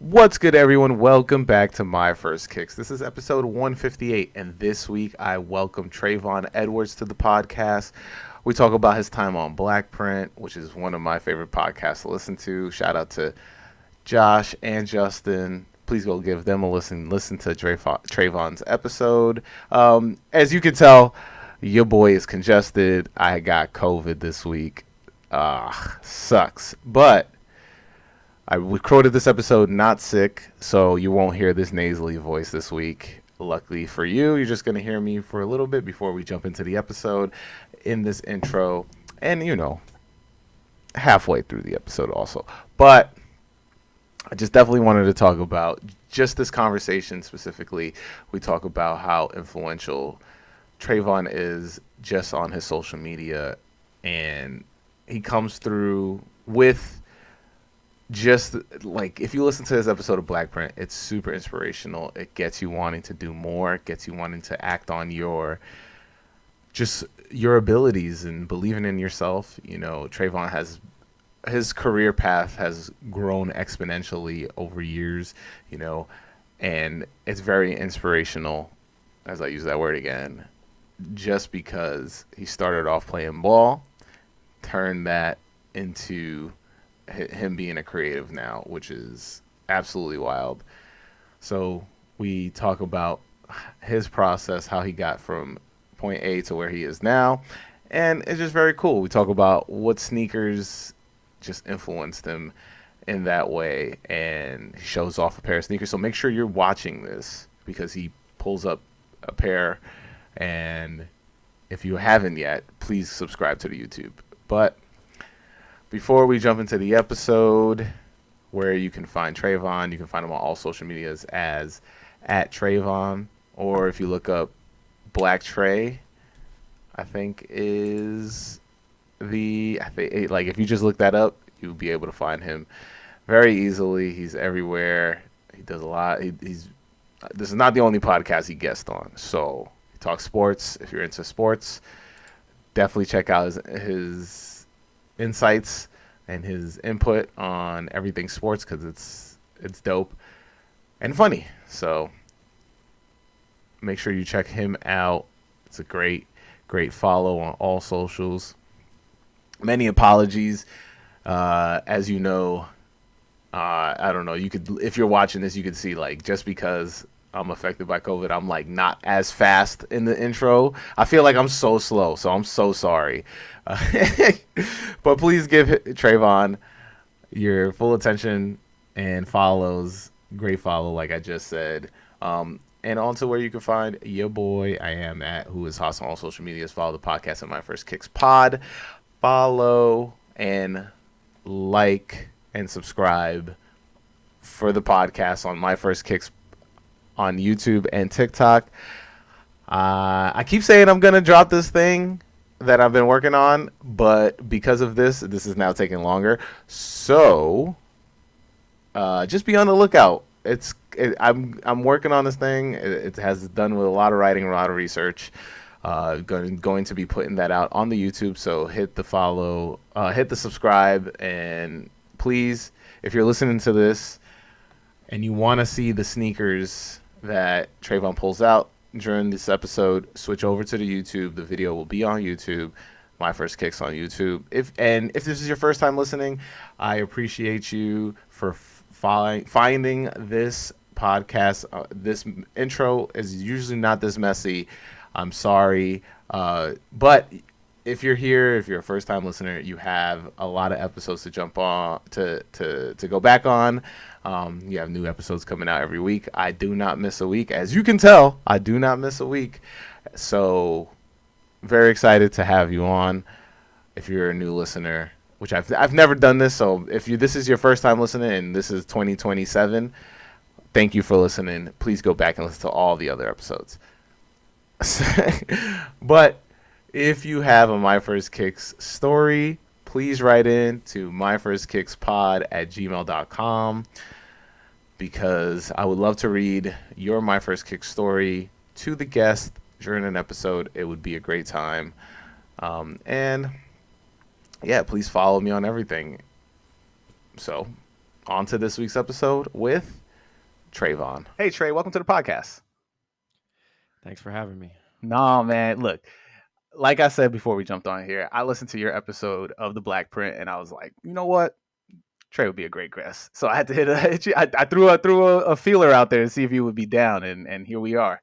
What's good, everyone? Welcome back to My First Kicks. This is episode 158, and this week I welcome Travonne Edwards to the podcast. We talk about his time on Blackprint, which is one of my favorite podcasts to listen to. Shout out to Josh and Justin. Please go give them a listen. Listen to Travonne's episode. As you can tell, your boy is congested. I got COVID this week. Sucks. But I recorded this episode not sick, so you won't hear this nasally voice this week. Luckily for you, you're just going to hear me for a little bit before we jump into the episode in this intro. And, halfway through the episode also. But I just definitely wanted to talk about just this conversation specifically. We talk about how influential Travonne is just on his social media. And he comes through with just like, if you listen to this episode of Blackprint, it's super inspirational. It gets you wanting to do more. It gets you wanting to act on your abilities and believing in yourself. Travonne has his career path has grown exponentially over years, and it's very inspirational, as I use that word again, just because he started off playing ball, turned that into him being a creative now, which is absolutely wild. So we talk about his process, how he got from point A to where he is now, and it's just very cool. We talk about what sneakers just influenced him in that way, and he shows off a pair of sneakers. So make sure you're watching this because he pulls up a pair, and if you haven't yet, please subscribe to the YouTube. But before we jump into the episode, where you can find Travonne, you can find him on all social medias as @Travonne, or if you look up Black Trey, if you just look that up, you'll be able to find him very easily. He's everywhere. He does a lot. This is not the only podcast he guests on. So he talks sports. If you're into sports, definitely check out his insights and his input on everything sports, because it's dope and funny. So make sure you check him out. It's a great follow on all socials. Many apologies, as you know. I don't know, you could, if you're watching this, you could see, like, just because I'm affected by COVID, I'm like not as fast in the intro. I feel like I'm so slow, so I'm so sorry. But please give Travonne your full attention and follows. Great follow, like I just said. And on to where you can find your boy, I am who is Haas on all social medias. Follow the podcast at My First Kicks Pod. Follow and like and subscribe for the podcast on My First Kicks on YouTube and TikTok. I keep saying I'm going to drop this thing that I've been working on, but because of this is now taking longer. So just be on the lookout. I'm working on this thing. It has done with a lot of writing, a lot of research. Going to be putting that out on the YouTube. So hit the follow, hit the subscribe, and please, if you're listening to this and you want to see the sneakers that Travonne pulls out during this episode, switch over to the YouTube. The video will be on YouTube. My First Kicks on YouTube. If this is your first time listening, I appreciate you for finding this podcast. This intro is usually not this messy. I'm sorry, but if you're here, if you're a first time listener, you have a lot of episodes to jump on to go back on. You have new episodes coming out every week. I do not miss a week. As you can tell, I do not miss a week. So very excited to have you on. If you're a new listener, which I've never done this, so if this is your first time listening and this is 2027, thank you for listening. Please go back and listen to all the other episodes. But if you have a My First Kicks story, please write in to myfirstkickspod@gmail.com, because I would love to read your My First Kicks story to the guest during an episode. It would be a great time. And yeah, please follow me on everything. So On to this week's episode with Travonne. Hey, Trey, welcome to the podcast. Thanks for having me. No, man, look, like I said before we jumped on here, I listened to your episode of the Black Print, and I was like, you know what? Trey would be a great guest. So I had to I threw a feeler out there to see if you would be down, and here we are.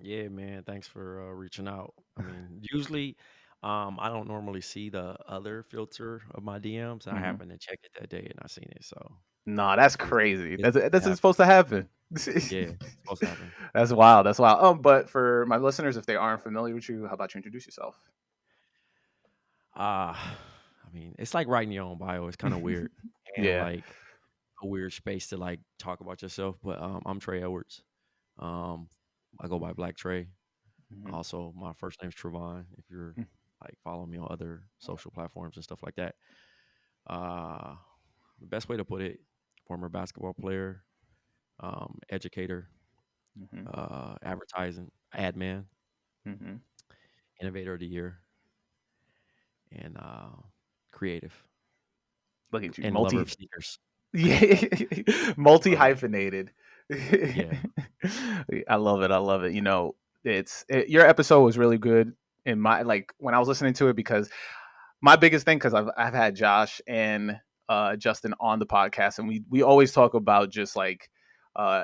Yeah, man. Thanks for reaching out. I mean, usually, I don't normally see the other filter of my DMs, and I Mm-hmm. happened to check it that day, and I seen it. So No, that's it, crazy. it, it That's happened. supposed to happen. Yeah, it's supposed to happen. That's wild. That's wild. But for my listeners, if they aren't familiar with you, how about you introduce yourself? I mean, it's like writing your own bio. It's kind of weird and Yeah. like a weird space to like talk about yourself. But I'm Trey Edwards. Um, I go by Black Trey. Mm-hmm. Also, my first name's Travonne. If you're like following me on other social platforms and stuff like that. Uh, the best way to put it: former basketball player, educator, Mm-hmm. advertising, ad man, Mm-hmm. innovator of the year, and creative Look at you, and lover of sneakers. yeah, multi Love it. hyphenated. Yeah. I love it. I love it. Your episode was really good in my like when I was listening to it because my biggest thing because I've had Josh and Justin on the podcast and we always talk about just like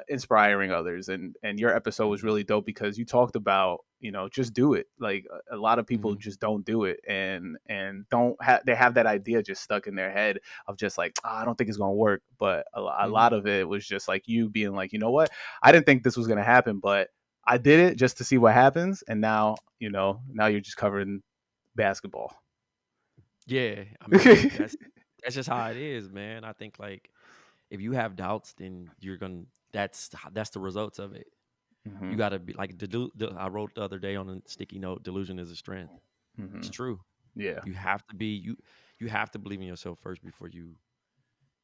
inspiring others and your episode was Mhm. really dope because you talked about just do it like a lot of people Mhm. just don't do it and don't have they have that idea just stuck in their head of just like I don't think it's gonna work but a Mhm. lot of it was just like you being like you know what I didn't think this was gonna happen but I did it just to see what happens and now now you're just covering basketball. Yeah. I mean, that's just how it is, man. I think like if you have doubts, then you're gonna. That's the results of it. Hmm. You got to be like I wrote the other day on a sticky note. Delusion is a strength. Hmm. It's true. Yeah. You have to be you. You have to believe in yourself first before you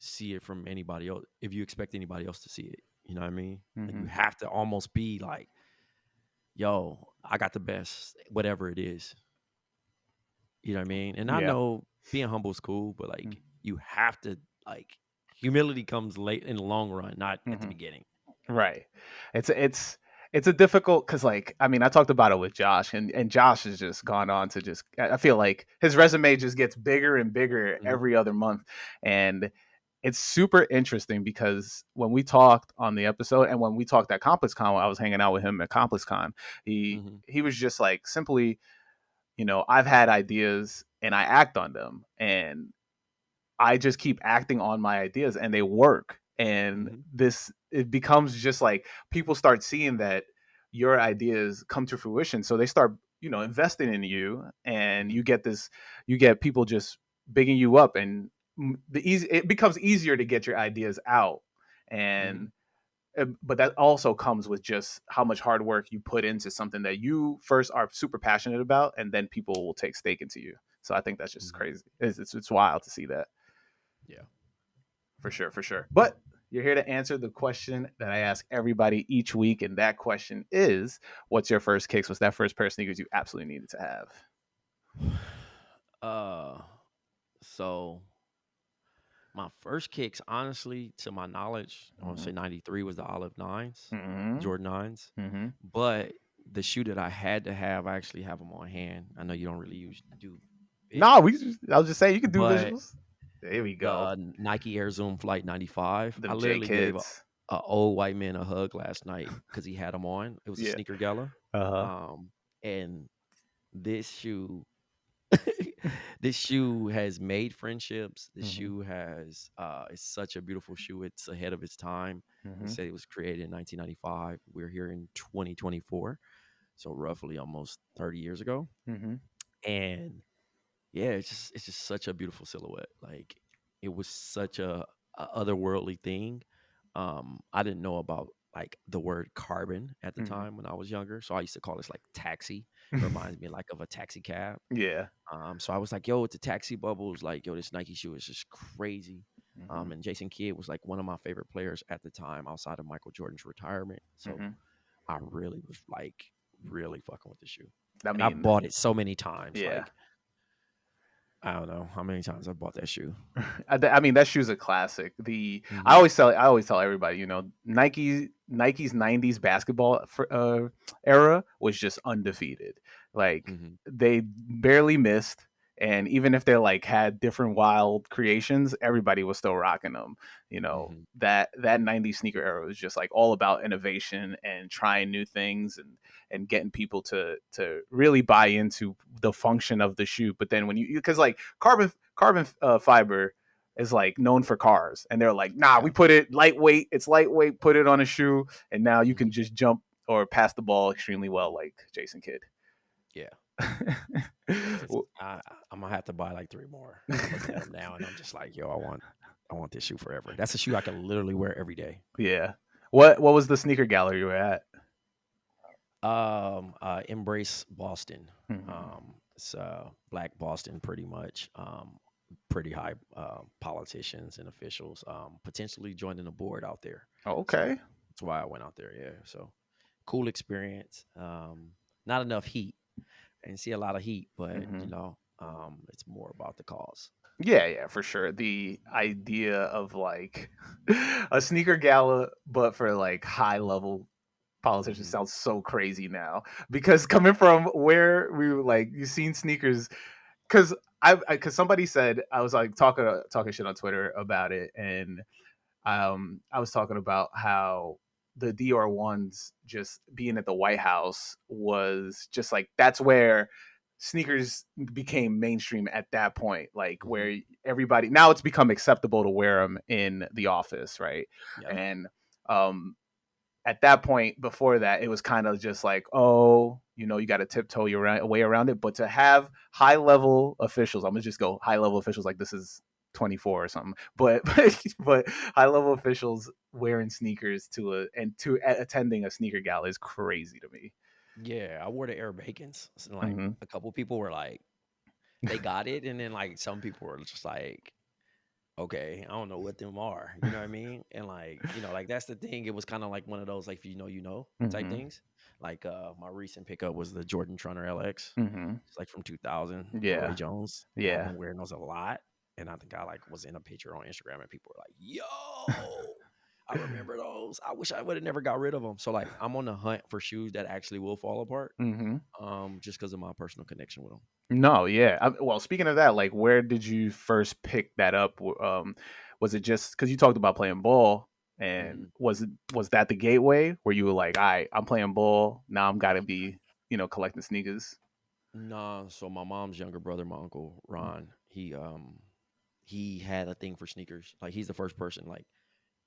see it from anybody else. If you expect anybody else to see it, you know what I mean. Like you Hmm. have to almost be like, "Yo, I got the best, whatever it is." You know what I mean? And I Yeah. know being humble is cool, but like you have to like humility comes late in the long run, not at the Hmm. beginning. Right. It's a difficult because like I mean I talked about it with Josh and Josh has just gone on to just I feel like his resume just gets bigger and bigger Mhm. every other month and it's super interesting because when we talked on the episode and when we talked at ComplexCon when I was hanging out with him at ComplexCon Mhm. he was just like simply I've had ideas and I act on them and I just keep acting on my ideas and they work. And Mhm. it becomes just like people start seeing that your ideas come to fruition. So they start, investing in you and Mhm. you get people just bigging you up and it becomes easier to get your ideas out. And, Mhm. but that also comes with just how much hard work you put into something that you first are super passionate about and then people will take stake into you. So I think that's just Mhm. crazy. It's wild to see that. Yeah. For sure, for sure. But you're here to answer the question that I ask everybody each week, and that question is, "What's your first kicks? What's that first pair of sneakers you absolutely needed to have?" Uh, so my first kicks, honestly, to my knowledge, I want to Mm-hmm. say 93 was the Olive Nines, Mm-hmm. Jordan Nines. Mm-hmm. But the shoe that I had to have, I actually have them on hand. I know you don't really do No, visuals, I was just saying you could do but visuals. There we go. the Nike Air Zoom Flight 95, I Them J literally gave kids. a old white man a hug last night because he had them on. It was a Yeah. sneaker gala. Uh Um, and this shoe this shoe has made friendships. This huh. shoe has it's such a beautiful shoe. It's ahead of its time. They Mm-hmm. say it was created in 1995. We're here in 2024, so roughly almost 30 years ago. Mm-hmm. And yeah, it's just such a beautiful silhouette. Like it was such a otherworldly thing. I didn't know about like the word carbon at the Mm-hmm. time when I was younger, so I used to call this like taxi. It reminds me like of a taxi cab. Yeah. So I was like, yo, it's a taxi bubbles. Like, yo, this Nike shoe is just crazy. Mm-hmm. And Jason Kidd was like one of my favorite players at the time outside of Michael Jordan's retirement. So Mm-hmm. I really was like really fucking with the shoe. I And I mean, bought it so many times. yeah. Like I don't know how many times I bought that shoe. I mean, that shoe's a classic. Hmm. I always tell everybody, Nike's '90s basketball era was just undefeated. Like Hmm. they barely missed, and even if they like had different wild creations, everybody was still rocking them. Hmm. That '90s sneaker era was just like all about innovation and trying new things and getting people to really buy into the function of the shoe. But then when you because like carbon fiber is like known for cars, and they're like, nah, Yeah. we put it lightweight. It's lightweight. Put it on a shoe, and now you can Hmm. just jump or pass the ball extremely well, like Jason Kidd. Yeah. It's, I'm gonna have to buy like three more. I'm looking at them now, and I'm just like, yo, I want this shoe forever. That's a shoe I can literally wear every day. Yeah. What was the sneaker gallery you were at? Embrace Boston. Hmm. It's Black Boston, pretty much. Pretty high politicians and officials potentially joining the board out there. So Okay. that's why I went out there. Yeah. So cool experience. Not enough heat. I didn't see a lot of heat, but Hmm. it's more about the cause. Yeah, yeah, for sure. The idea of like a sneaker gala, but for like high level politicians Hmm. sounds so crazy now. Because coming from where we were like, you've seen sneakers, because because somebody said I was like talking shit on Twitter about it, and I was talking about how the DR1s just being at the White House was just like that's where sneakers became mainstream at that point, like Hmm. where everybody now it's become acceptable to wear them in the office, right? Yep. And um at that point before that it was kind of just like, oh, you got to tiptoe your way around it, but to have high level officials, I'm gonna just go high level officials, like this is 24 or something, but but high level officials wearing sneakers to attending a sneaker gala is crazy to me. Yeah, I wore the Air Bacons, and like Hmm. a couple people were like, they got it, and then like some people were just like, okay, I don't know what them are. You know what I mean? And like, like that's the thing. It was kind of like one of those like if you know type Hmm. things. Like my recent pickup was the Jordan Trunner LX. Hmm. It's like from 2000, Roy Yeah, Jones, and I've yeah. been wearing those a lot. And I think I like was in a picture on Instagram, and people were like, "Yo, I remember those. I wish I would have never got rid of them." So like, I'm on the hunt for shoes that actually will fall apart, Hmm. just because of my personal connection with them. No, yeah. Well, speaking of that, like, where did you first pick that up? Was it just because you talked about playing ball, and Hmm. was that the gateway where you were like, "All right, I'm playing ball now. I'm gotta be, collecting sneakers." Nah, so my mom's younger brother, my uncle Ron, he had a thing for sneakers. Like he's the first person, like,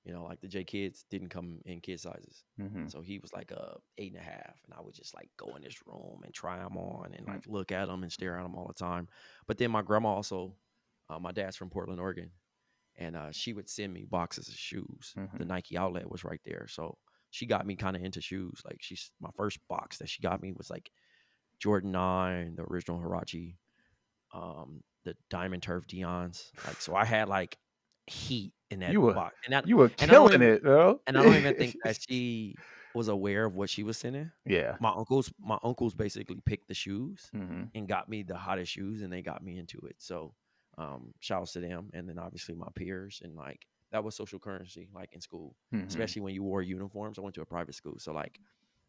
like the J kids didn't come in kid sizes. Mm-hmm. So he was like a 8.5, and I would just like go in his room and try them on and like look at them and stare at them all the time. But then my grandma also, my dad's from Portland, Oregon, and she would send me boxes of shoes. The Mm-hmm. Nike outlet was right there, so she got me kind of into shoes. Like she's my first box that she got me was like Jordan 9, the original Hirachi, the Diamond Turf Dion's. Like, so I had like heat in that You were box, and that, you were and I don't killing even, it, bro. and I don't even think that she was aware of what she was sending. Yeah. My uncles basically picked the shoes Mm-hmm. and got me the hottest shoes, and they got me into it. So, shouts to them, and then obviously my peers, and like that was social currency, like in school, Mm-hmm. especially when you wore uniforms. I went to a private school, so like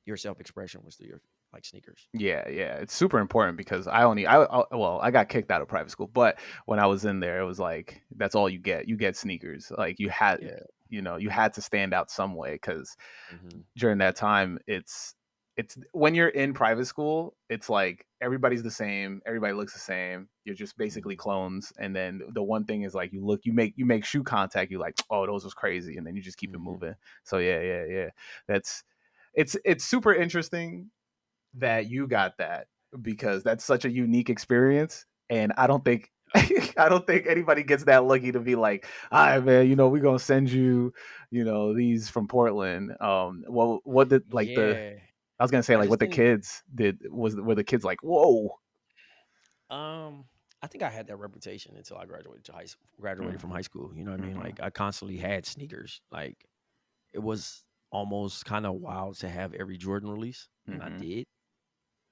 your self expression was through your like sneakers. Yeah, yeah, it's super important because well, I got kicked out of private school, but when I was in there, it was like that's all you get. You get sneakers. Like Yeah. you had to stand out some way because Hmm. during that time, it's when you're in private school, it's like everybody's the same, everybody looks the same. You're just basically Hmm. clones, and then the one thing is like you make shoe contact, you like, oh, those was crazy, and then you just keep it Hmm. moving. So yeah, yeah, yeah, that's it's super interesting that you got that because that's such a unique experience, and I don't think I don't think anybody gets that lucky to be like, all right, man, we're gonna send you, these from Portland. Well, what did like the Yeah. I was gonna say I like just what the think kids did was were the kids like, whoa. um I think I had that reputation until I graduated from Hmm. high school. You know what I mean? Hmm. Like I constantly had sneakers. Like it was almost kind of wild to have every Jordan release, and I Hmm. did.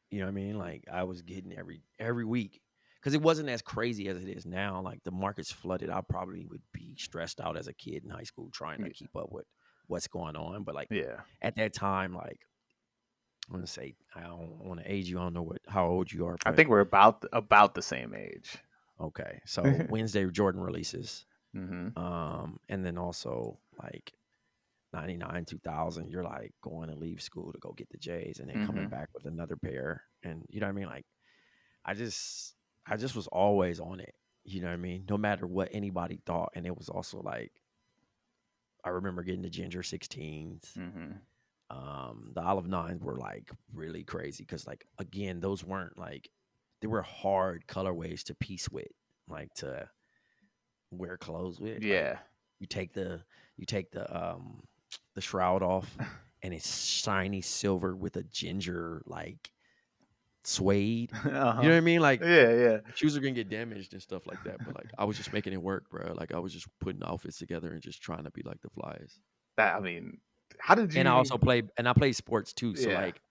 You know what I mean? Like I was getting every week because it wasn't as crazy as it is now. Like the market's flooded. I probably would be stressed out as a kid in high school trying to Y- keep up with what's going on. But like Yeah. at that time, like I'm gonna say I don't want to age you. I don't know how old you are, I but think we're about the same age. okay. So Wednesday Jordan releases, Mm-hmm. and then also like 99, 2000, you're like going to leave school to go get the J's and then coming Mm-hmm. back with another pair. And you know what I mean? Like I just I just was always on it. You know what I mean? No matter what anybody thought. And it was also like I remember getting the ginger 16s. Mm-hmm. The olive nines were like really crazy because like again, those weren't like they were hard colorways to piece with, like to wear clothes with. Like Yeah. you take the the shroud off and it's shiny silver with a ginger like suede. You know Uh-huh. what I mean? Like Yeah, yeah. shoes are gonna get damaged and stuff like that. But like I was just making it work, bro. Like I was just putting outfits together and just trying to be like the flyers. That I mean, how did you And I even also play and I play sports too. So Yeah. like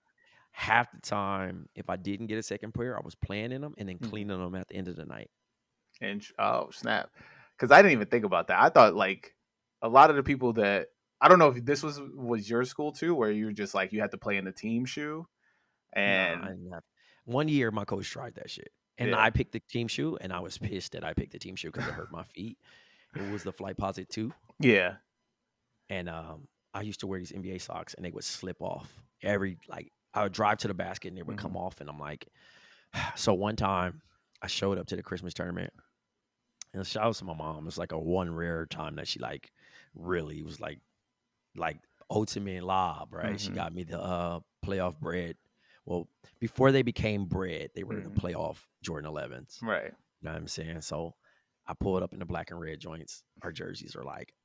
half the time, if I didn't get a second pair, I was playing in them and then Mhm. cleaning them at the end of the night. And oh, snap. Cuz I didn't even think about that. I thought like a lot of the people that I don't know if this was your school too where you were just like you had to play in the team shoe Nah, I and didn't have. One year, my coach tried that shit, and yeah. I picked the team shoe, and I was pissed that I picked the team shoe because it hurt my feet. It was the Flight Posit 2, Yeah. and I used to wear these NBA socks, and they would slip off every like I would drive to the basket, and they would Mhm. come off, and I'm like, so one time I showed up to the Christmas tournament, and shout out to my mom. It's like a one rare time that she like really was like ultimate lob, right? She Mhm. got me the playoff bread. Well, before they became bread, they were the Mhm. playoff Jordan 11s. Right. You know what I'm saying? So I pulled up in the black and red joints. Our jerseys are like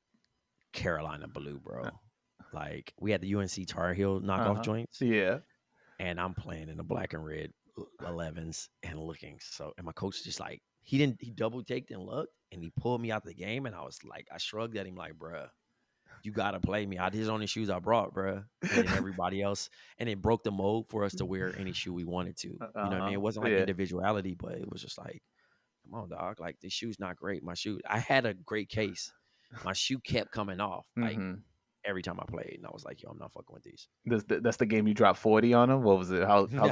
Carolina blue, bro. Like we had the UNC Tar Heel knockoff Uh-huh. joints, Yeah. and I'm playing in the black and red 11s and looking so. And my coach just like he double taked and looked, and he pulled me out the game, and I was like, I shrugged at him like, bruh, you gotta play me. I these only shoes I brought, bruh. And then everybody else, and it broke the mold for us to wear any shoe we wanted to. You know what I mean? Uh-huh. It wasn't like Yeah. individuality, but it was just like, come on, dog. Like this shoe's not great. My shoe, I had a great case. My shoe kept coming off like Mhm. every time I played, and I was like, yo, I'm not fucking with these. That's the game you dropped 40 on him. What was it? How Nah.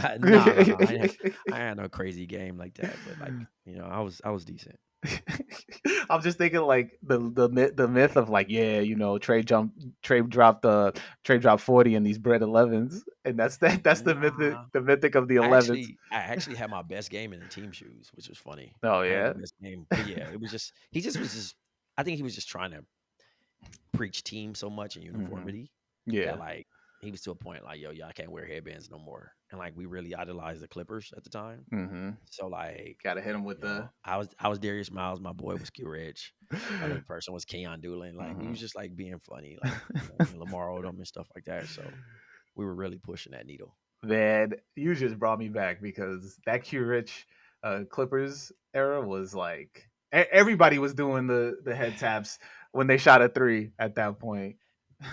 I had no crazy game like that, but like I was decent. I'm just thinking like the myth of like Trey dropped 40 in these bread 11s and that's Nah. the mythic of the I 11s. actually I actually had my best game in the team shoes, which was funny. Oh I had the yeah. best game. But yeah, it was just he just was just I think he was just trying to preach team so much and Hmm. uniformity that Yeah. like he was to a point like, yo, I can't wear headbands no more. And like we really idolized the Clippers at the time. Hmm. So like, Gotta hit him with the I was Darius Miles, my boy was Q Rich. Other person was Keon Doolin. Like we hmm. was just like being funny, like you know what I mean, Lamar Odom and stuff like that. So we were really pushing that needle. Man, you just brought me back because that Q Rich Clippers era was like everybody was doing the head taps when they shot a three at that point.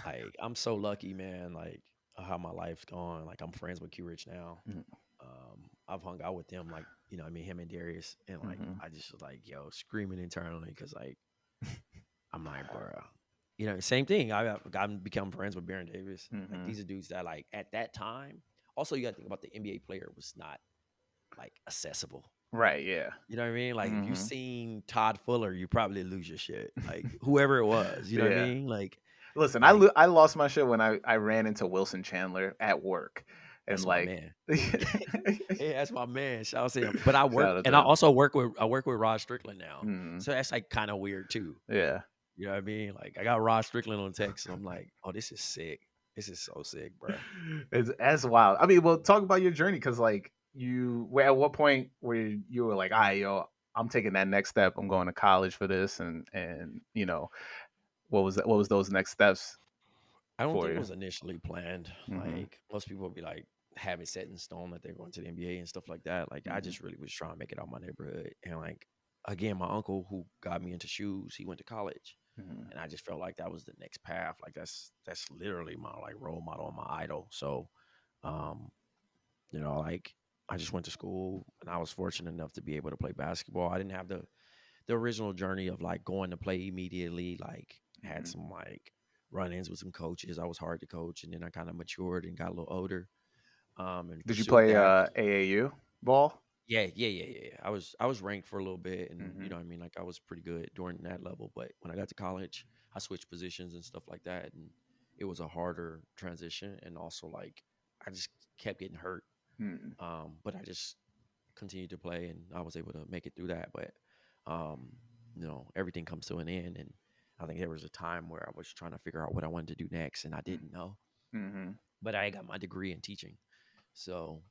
Like I'm so lucky, man. Like how my life's gone. Like I'm friends with Q Rich now. I've hung out with them, like I mean, him and Darius, and like Mm-hmm. I just was like, yo, screaming internally because like I'm like, bro, same thing. I've gotten become friends with Baron Davis. Like Hmm. these are dudes that like at that time. Also, you got to think about the NBA player was not like accessible. Right. Yeah. You know what I mean? Like if you Hmm. seen Todd Fuller, you probably lose your shit. Like whoever it was, you know what I Yeah. mean? Listen, Like I lost my shit when I ran into Wilson Chandler at work, and that's my like, man. shout Yeah, that's my man. Shout out to him. But I work out to and I him. also work with Rod Strickland now. Mhm. So that's like kind of weird too. Yeah, You know what I mean? Like I got Rod Strickland on text, and I'm like, oh, this is sick. This is so sick, bro. it's as wild. I mean, well, talk about your journey because like at what point where you were like, "All right, yo, I'm taking that next step. I'm going to college for this," and what was those next steps I don't for think it you? was initially planned. Hmm. Like most people would be like have it set in stone that they're going to the NBA and stuff like that. Like I Hmm. just really was trying to make it out my neighborhood. And like again, my uncle who got me into shoes, he went to college. Hmm. And I just felt like that was the next path. Like that's literally my like role model and my idol. So um, like I just went to school, and I was fortunate enough to be able to play basketball. I didn't have the original journey of like going to play immediately. Like had Mhm. some like run-ins with some coaches. I was hard to coach, and then I kind of matured and got a little older. And Did you pursued play that. AAU ball? Yeah. I was ranked for a little bit, and you Hmm. know, what I mean, like I was pretty good during that level. But when I got to college, I switched positions and stuff like that, and it was a harder transition. And also, like I just kept getting hurt. Hmm. But I just continued to play, and I was able to make it through that. But um, everything comes to an end, and I think there was a time where I was trying to figure out what I wanted to do next, and I didn't know. Hmm. But I got my degree in teaching. So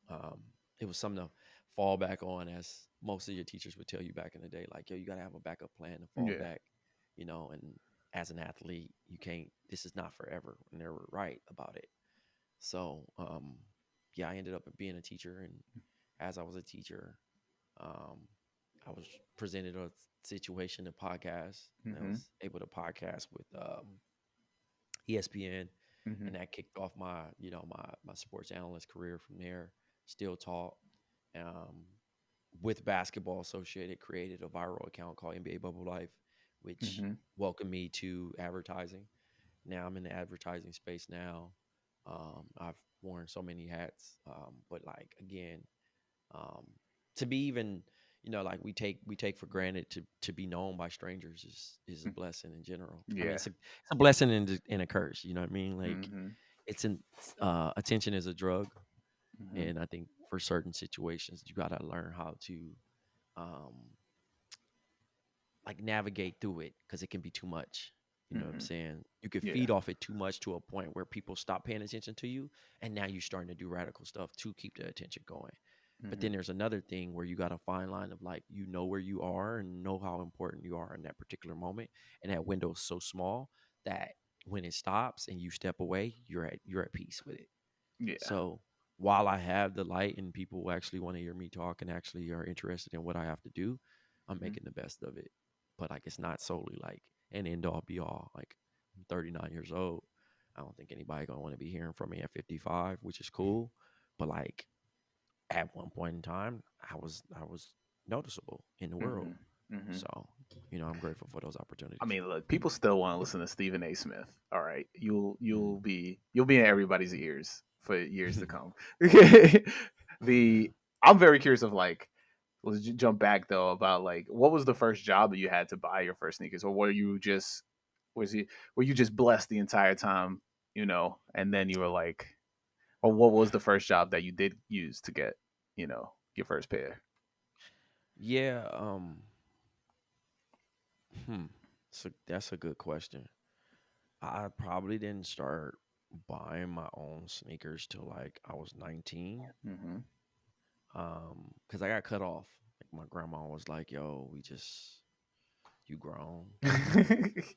it was something to fall back on, as most of your teachers would tell you back in the day, like, yo, you got to have a backup plan to fall Yeah. back, and as an athlete, you can't, this is not forever. And they were right about it. So, yeah, I ended up being a teacher. And as I was a teacher, um, I was presented a situation, a podcast, and I Hmm. was able to podcast with ESPN, Hmm. and that kicked off my sports analyst career from there. Still taught, um, with basketball associated, created a viral account called NBA Bubble Life, which Hmm. welcomed me to advertising. Now I'm in the advertising space now. I've worn so many hats, but like again, um, to be even, like we take for granted to be known by strangers is a blessing in general. I mean, Yeah. it's a blessing and a curse. You know what I mean? Like Hmm. it's an attention is a drug, Hmm. and I think for certain situations you got to learn how to um, like navigate through it, because it can be too much. You know what I'm Hmm. saying? You could Yeah. feed off it too much to a point where people stop paying attention to you, and now you're starting to do radical stuff to keep the attention going. But Hmm. then there's another thing where you got a fine line of like, where you are and know how important you are in that particular moment, and that window is so small that when it stops and you step away, you're at peace with it. Yeah. So while I have the light and people actually want to hear me talk and actually are interested in what I have to do, I'm Hmm. making the best of it. But like it's not solely like an end all be all. Like I'm 39 years old. I don't think anybody gonna want to be hearing from me at 55, which is cool. But like at one point in time, I was noticeable in the world. Hmm. Hmm. So, I'm grateful for those I opportunities. mean, look, people still want to listen to Stephen A. Smith. All right, you'll Mm. you'll be you'll be in everybody's ears for years to come. the I'm very curious of like, let's jump back though about like what was the first job that you had to buy your first sneakers, or were you just blessed the entire time, and then you were like, or what was the first job that you did use to get, your first pair? Yeah, hmm. So that's a good question. I probably didn't start buying my own sneakers till like I was 19. Hmm. Because I got cut off. Like my grandma was like, "Yo, you grown.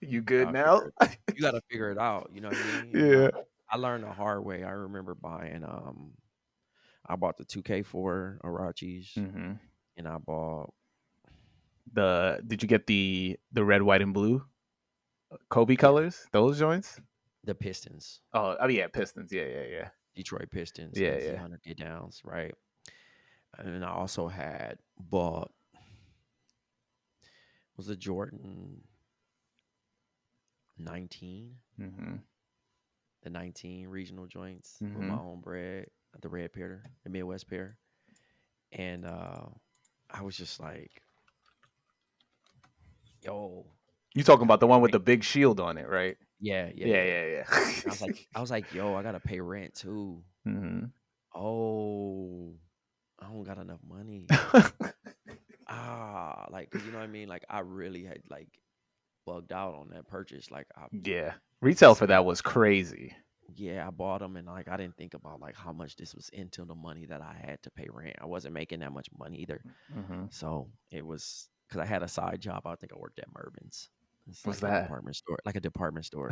You You good gotta figure now? it. You gotta figure it out." You know what I mean? And Yeah. I learned the hard way. I remember buying. I bought the 2K4 Arachis, Hmm. and I bought Did you get the red, white, and blue Kobe yeah colors? Those joints? the Pistons, Oh yeah, Pistons. Yeah, yeah, yeah, Detroit Pistons, yeah, NC yeah. 100 get downs, right? And then I also had bought was a Jordan 19, Hmm. the 19 regional joints with my Hmm. own bread, the red pair, the Midwest pair. And I was just like, yo, You talking I gotta about the pay one with rent. the big shield on it, right? Yeah, yeah, Yeah, yeah. yeah, And I was like, yo, I gotta pay rent too. yeah. Hmm. Oh, I don't got enough money. Like, cause you know what I mean? Like I really had like bugged out on that purchase. Like I Yeah, retail for spent, that was crazy. yeah, I bought them, and like I didn't think about like how much this was into the money that I had to pay rent. I wasn't making that much money either. Hmm. So it was because I had a side job. I think I worked at Mervin's. It's What's like a that? department store, like a department store.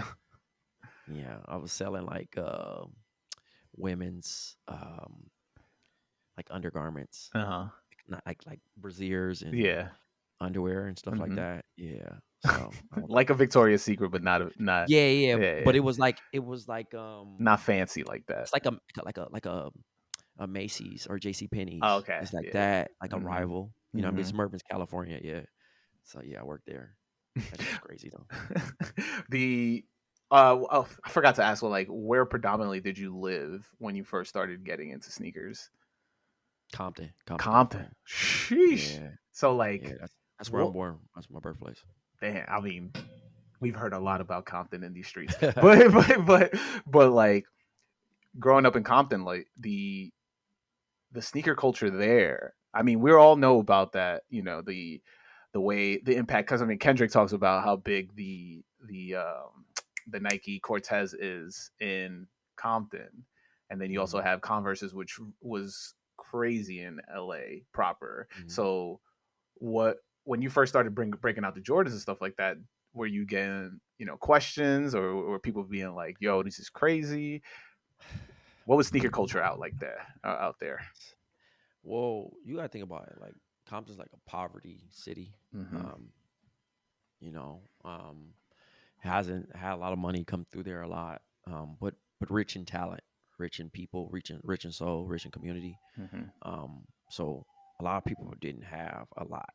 Yeah, I was selling like women's like undergarments, Uh huh. not like brassieres and Yeah. underwear and stuff like Hmm. that. Yeah. So I was like, Like a Victoria's Secret, but not. yeah, yeah. Yeah, But yeah. it was like Not fancy like that. it's like a a Macy's or J.C. Oh, Penney's. okay. It's like Yeah. that, like a Mm-hmm. rival. You know, I mean, it's Mervyn's, California. Yeah. So yeah, I worked there. That shit was crazy though. The oh, I forgot to ask. Well, like, where predominantly did you live when you first started getting into sneakers? Compton, Compton. California. Sheesh. Yeah, So yeah. like, That's where I'm what? born. That's my birthplace. Damn, I mean, we've heard a lot about Compton in these streets, but like growing up in Compton, like the sneaker culture there. I mean, we all know about that. You know, the way the impact, because I mean Kendrick talks about how big the Nike Cortez is in Compton, and then you also Hmm. have Converse's, which was crazy in LA proper. Hmm. So what when you first started breaking out the Jordans and stuff like that, were you getting questions, or were people being like, "Yo, this is crazy"? What was sneaker culture out there? Well, you gotta think about it. Like Compton's like a poverty city. Mm-hmm. Um, you know, hasn't had a lot of money come through there a lot. But rich in talent, rich in people, rich in soul, rich in community. Mm-hmm. So a lot of people didn't have a lot.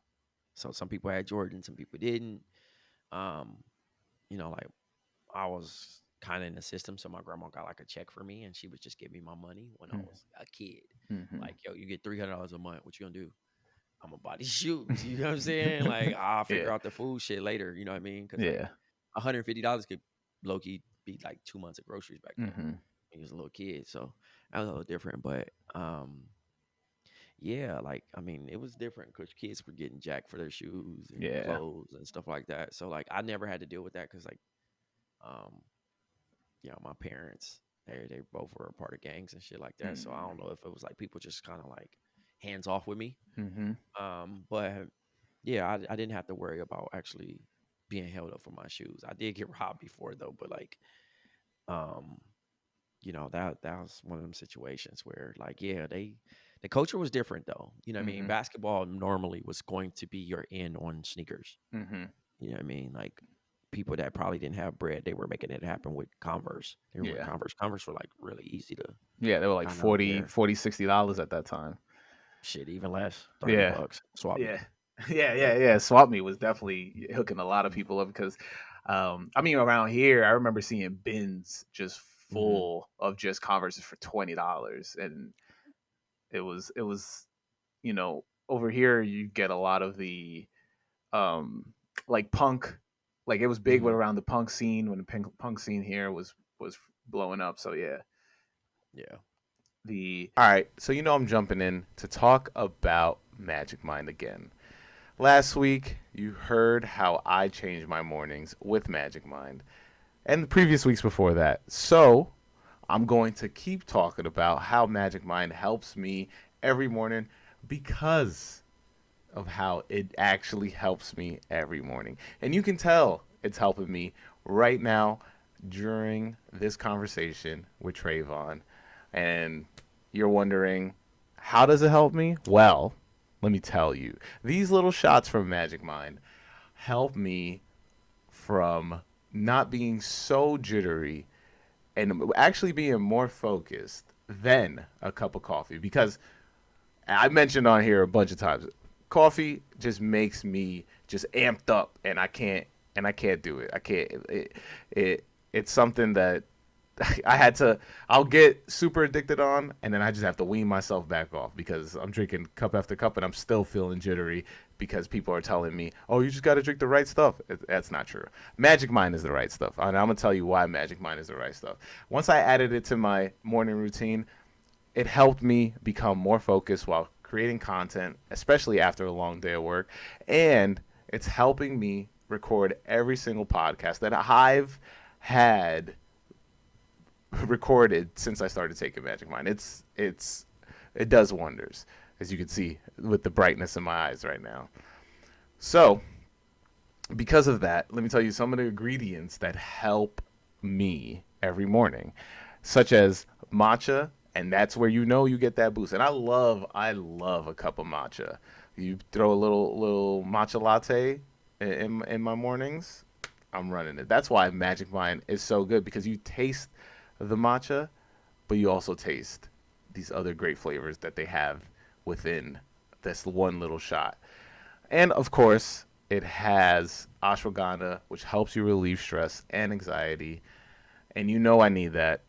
So some people had Jordan, some people didn't. Um, like I was kind of in the system, so my grandma got like a check for me, and she would just give me my money when I was a kid. Mm-hmm. Like, yo, you get $300 a month. What you gonna do? I'm gonna buy these shoes. You know what I'm saying? Like, I'll figure Yeah. out the food shit later. You know what I mean? Because like Yeah. $150 could low key be like 2 months of groceries back then. Mm-hmm. He was a little kid, so that was a little different. But yeah, like I mean, it was different because kids were getting jacked for their shoes and Yeah. clothes and stuff like that. So like, I never had to deal with that because like, um, my parents they both were a part of gangs and shit like that. So I don't know if it was like people just kind of like hands off with me. Mm-hmm. But yeah, I didn't have to worry about actually being held up for my shoes. I did get robbed before though, but like, um, that was one of them situations where like, yeah, the culture was different though. You know what I mean? Mm-hmm. Basketball normally was going to be your in on sneakers. Mm-hmm. You know what I mean? Like people that probably didn't have bread, they were making it happen with Converse. They were wearing Yeah. Converse. Converse were like really easy to Yeah. They were like kind of 40, wear. 40, $60 at that time. Shit, even less, Yeah. $30. Swap me. Yeah. Yeah. Swap Me was definitely hooking a lot of people up because, I mean, around here, I remember seeing bins just Hmm. full of just Converses for $20, and it was over here you get a lot of the um like punk, like it was big Hmm. around the punk scene when the punk scene here was blowing up. So yeah, Yeah. the all right. So I'm jumping in to talk about Magic Mind again. Last week you heard how I changed my mornings with Magic Mind, and the previous weeks before that. So I'm going to keep talking about how Magic Mind helps me every morning because of how it actually helps me every morning. And you can tell it's helping me right now during this conversation with Travonne. And you're wondering, how does it help me? Well, let me tell you. These little shots from Magic Mind help me from not being so jittery and actually being more focused than a cup of coffee, because I mentioned on here a bunch of times, coffee just makes me just amped up, and I can't do it. I can't. It's something that I'll get super addicted on, and then I just have to wean myself back off because I'm drinking cup after cup, and I'm still feeling jittery because people are telling me, "Oh, you just got to drink the right stuff." That's not true. Magic Mind is the right stuff, and I'm gonna tell you why Magic Mind is the right stuff. Once I added it to my morning routine, it helped me become more focused while creating content, especially after a long day of work. And it's helping me record every single podcast that I've had recorded since I started taking Magic Mind. It does wonders, as you can see with the brightness in my eyes right now. So, because of that, let me tell you some of the ingredients that help me every morning, such as matcha, and that's where you get that boost. And I love a cup of matcha. You throw a little matcha latte in my mornings, I'm running it. That's why Magic Mind is so good, because you taste the matcha, but you also taste these other great flavors that they have within this one little shot. And of course, it has ashwagandha, which helps you relieve stress and anxiety. And you know I need that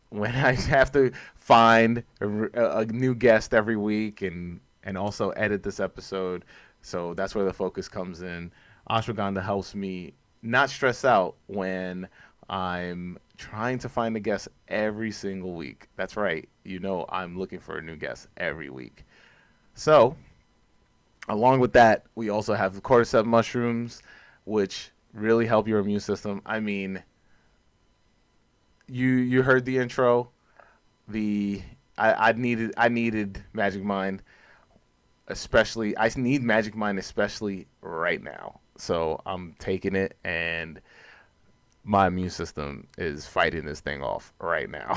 when I have to find a new guest every week and also edit this episode. So that's where the focus comes in. Ashwagandha helps me not stress out when I'm trying to find a guest every single week. That's right. You know I'm looking for a new guest every week. So, along with that, we also have the cordyceps mushrooms, which really help your immune system. I mean, you heard the intro. I needed Magic Mind, especially I need Magic Mind especially right now. So I'm taking it, and my immune system is fighting this thing off right now.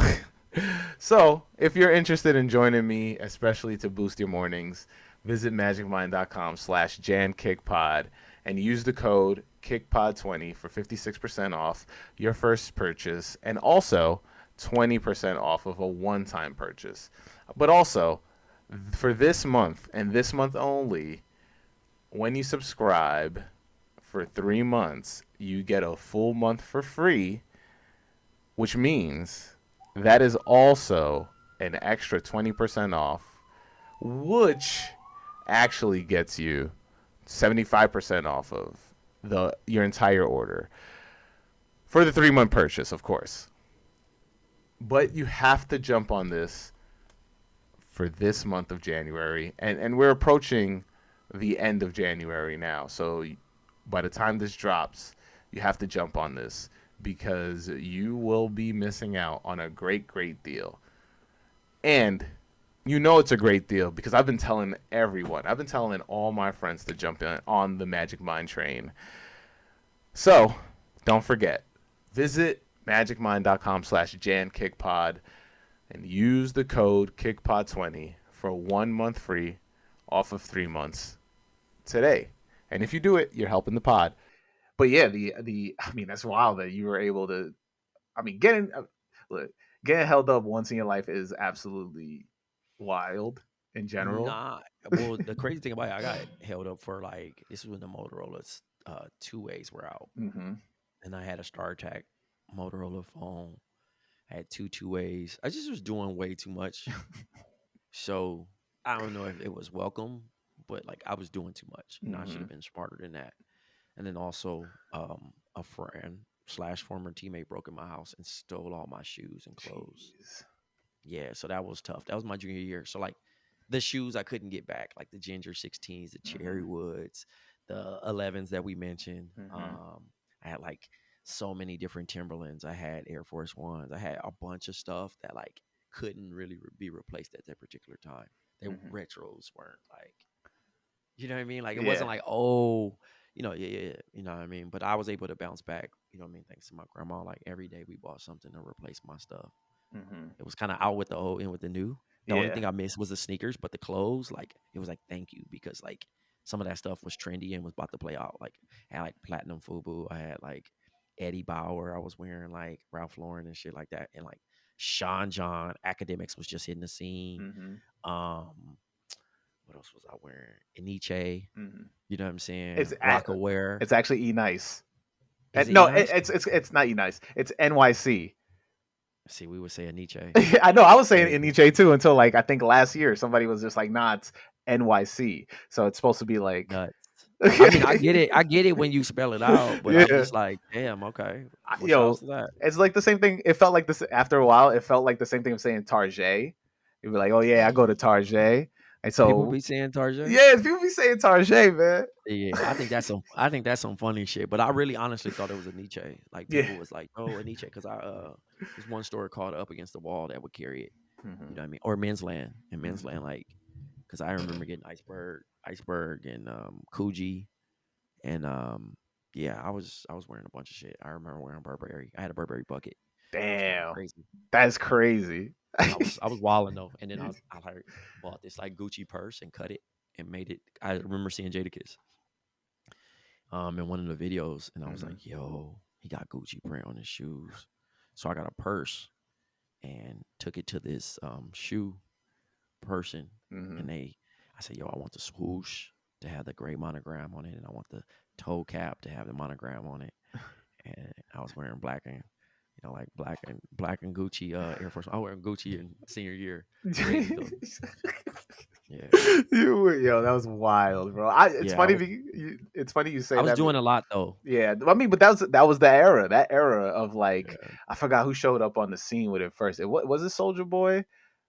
So if you're interested in joining me, especially to boost your mornings, visit magicmind.com/JanKickPod and use the code KickPod20 for 56% off your first purchase, and also 20% off of a one-time purchase. But also, for this month and this month only, when you subscribe for 3 months, you get a full month for free, which means that is also an extra 20% off, which actually gets you 75% off of your entire order for the 3 month purchase, of course. But you have to jump on this for this month of January, and we're approaching the end of January now. So by the time this drops, you have to jump on this because you will be missing out on a great, great deal. And you know it's a great deal because I've been telling everyone, I've been telling all my friends to jump in on the Magic Mind train. So don't forget, visit magicmind.com/JanKickPod and use the code KickPod20 for 1 month free off of 3 months today. And if you do it, you're helping the pod. But yeah, the I mean that's wild that you were able to. I mean, look, getting held up once in your life is absolutely wild in general. Nah, well, the crazy thing about it, I got held up for like this was when the Motorola's two ways were out, Mm-hmm. and I had a StarTAC Motorola phone. I had two ways. I just was doing way too much, so I don't know if it was welcome, but like I was doing too much, and I should Mm-hmm. have been smarter than that. And then also, a friend slash former teammate broke in my house and stole all my shoes and clothes. Jeez. Yeah, so that was tough. That was my junior year. So like the shoes I couldn't get back, like the Ginger 16s, the Cherry Mm-hmm. Woods, the 11s that we mentioned. Mm-hmm. I had like so many different Timberlands. I had Air Force Ones. I had a bunch of stuff that like couldn't really be replaced at that particular time. They Mm-hmm. retros weren't like, you know what I mean? Like it Yeah. wasn't like, oh, yeah, you know what I mean? But I was able to bounce back, you know what I mean, thanks to my grandma. Like every day we bought something to replace my stuff. Mm-hmm. It was kind of out with the old in with the new. The only Yeah. thing I missed was the sneakers, but the clothes, like it was like thank you because like some of that stuff was trendy and was about to play out. Like I had like platinum FUBU, I had like Eddie Bauer, I was wearing like Ralph Lauren and shit like that, and like Sean John Academics was just hitting the scene. Mm-hmm. Um, what else was I wearing? Aniche, Mm-hmm. you know what I'm saying? It's Rockaware. it's actually E Nice. Is it No, E Nice? it's not E Nice. It's NYC. See, we would say Aniche. I know. I was saying Yeah. NEJ too until like I think last year somebody was just like, nah, it's NYC. So it's supposed to be like, Nuts. I mean, I get it. I get it when you spell it out, but I'm yeah. just like, damn, okay. Well, Yo, shouts to that. it's like the same thing. It felt like this after a while. It felt like the same thing of saying Tarjay. You'd be like, oh yeah, I go to Tarjay, and People so be saying Tarjay. yeah, people be saying Tarjay, man. Yeah, I think that's some funny shit. But I really honestly thought it was a Nietzsche. Like Yeah. people was like, oh, a Nietzsche, because there's one store called Up Against the Wall that would carry it. Mm-hmm. You know what I mean? Or Men's Land and Men's Mm-hmm. Land, like, because I remember getting Iceberg, and Coogee, and yeah, I was wearing a bunch of shit. I remember wearing Burberry. I had a Burberry bucket. It was kind of Damn, crazy. that's crazy. I was wilding though, and then I like bought this like Gucci purse and cut it and made it. I remember seeing Jadakiss in one of the videos, and I was Mm-hmm. like, "Yo, he got Gucci print on his shoes." So I got a purse and took it to this shoe person, Mm-hmm. and I said, "Yo, I want the swoosh to have the gray monogram on it, and I want the toe cap to have the monogram on it." And I was wearing black and like black and Gucci Air Force. I was wearing Gucci in senior year, crazy though. Yeah, Yo, that was wild, bro. It's yeah. funny. It's funny you I say was that. doing a lot though. Yeah, I mean, but that was the era. That era of like, Yeah. I forgot who showed up on the scene with it first. Was it Soldier Boy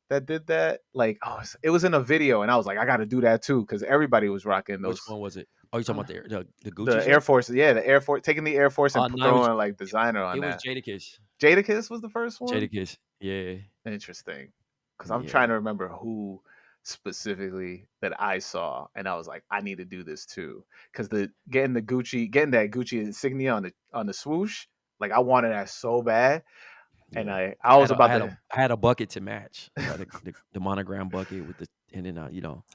that did that? Like, oh, it was in a video, and I was like, I got to do that too because everybody was rocking Which those. one was it? Oh, you talking about the The Gucci Air shit? Force, yeah, the Air Force, taking the Air Force and No, throwing like designer it on was that. Jadakiss. Jadakiss was the first one. Jadakiss. Yeah, Interesting, because I'm trying yeah, to remember who specifically that I saw, and I was like, I need to do this too, because getting that Gucci insignia on the swoosh, like I wanted that so bad, and yeah. I was about to. I had a bucket to match. I had the monogram bucket with the and then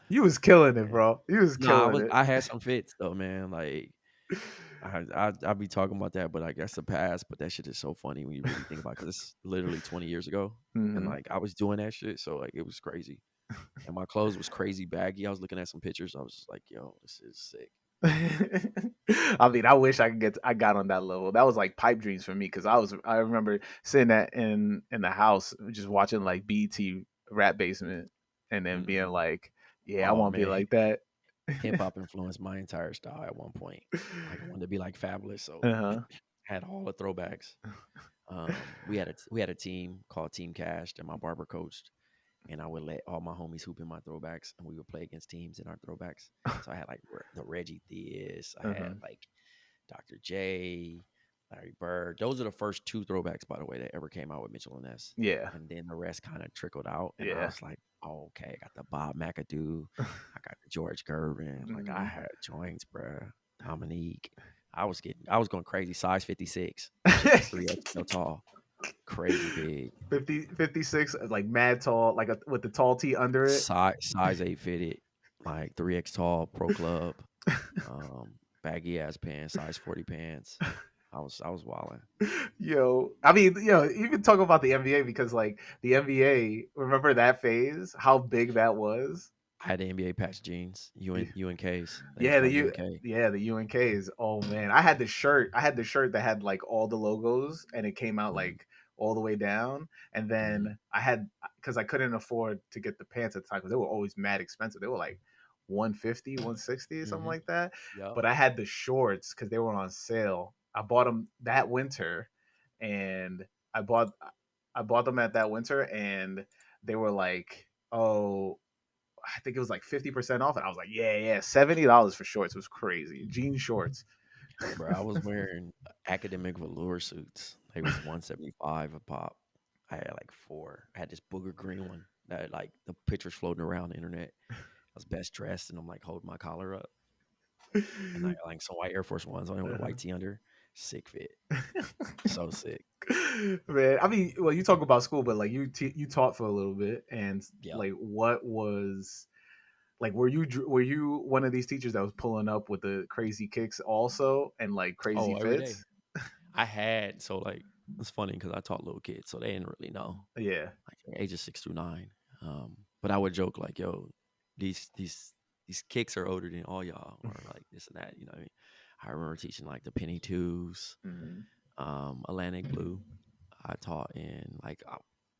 You was killing it, yeah. bro. You was No, killing it. I had some fits though, man. Like I be talking about that, but I guess the past. But that shit is so funny when you really think about it, because it's literally 20 years ago, and Hmm. like I was doing that shit, so like it was crazy, and my clothes was crazy baggy. I was looking at some pictures, I was just like, yo, this is sick. I mean, I wish I got on that level. That was like pipe dreams for me because I remember sitting in the house just watching like BT Rap Basement and then being Hmm. like, yeah, I Oh want to be man, like that. hip hop influenced my entire style at one point. Like I wanted to be like Fabulous, so Uh-huh. had all the throwbacks. We had a team called Team Cash that my barber coached, and I would let all my homies hoop in my throwbacks, and we would play against teams in our throwbacks. So I had like the Reggie Theus, I had Uh-huh. like Dr. J, Larry Bird. Those are the first two throwbacks, by the way, that ever came out with Mitchell and Ness. Yeah. And then the rest kind of trickled out, and I Yeah. was like, oh, okay, I got the Bob McAdoo, I got the George Gervin, like I Mhm. had joints, bruh. Dominique. I was going crazy. Size 56, which is 3XL tall, crazy big. 56, like mad tall, like with the tall T under it. Size 8 fitted, like 3X tall, pro club, baggy ass pants, size 40 pants. I was wilding. Yo, I mean, even talk about the NBA because like the NBA, remember that phase? How big that was? I had the NBA patch jeans, UNKs. They was Yeah, called UNK. the UNKs. Oh man, I had the shirt. I had the shirt that had like all the logos, and it came out Mm, like all the way down. And mm, then I had because I couldn't afford to get the pants at the time because they were always mad expensive. They were like 150, 160, something mm-hmm. like that. Yep. But I had the shorts because they were on sale. I bought them that winter, and I bought I bought them at that winter, and they were like, oh, I think it was like 50% off, and I was like, yeah, yeah, $70 for shorts was crazy. Jean shorts. Bro, I was wearing academic velour suits. They was 175 a pop. I had like four. I had this booger green one that like the pictures floating around the internet. I was best dressed, and I'm like holding my collar up, and I like some white Air Force Ones on it with a white tee under. Sick fit, so sick. Man, I mean, well, you talk about school, but like you taught for a little bit, and Yep. like, what was like? Were you one of these teachers that was pulling up with the crazy kicks also, and like crazy Oh, every day. fits? I had so like it's funny because I taught little kids, so they didn't really know Yeah. like ages 6 through 9. But I would joke like, "Yo, these these these kicks are older than all y'all," or like this and that. You know what I mean? I remember teaching like the penny twos, Hmm. Atlantic blue. I taught in like,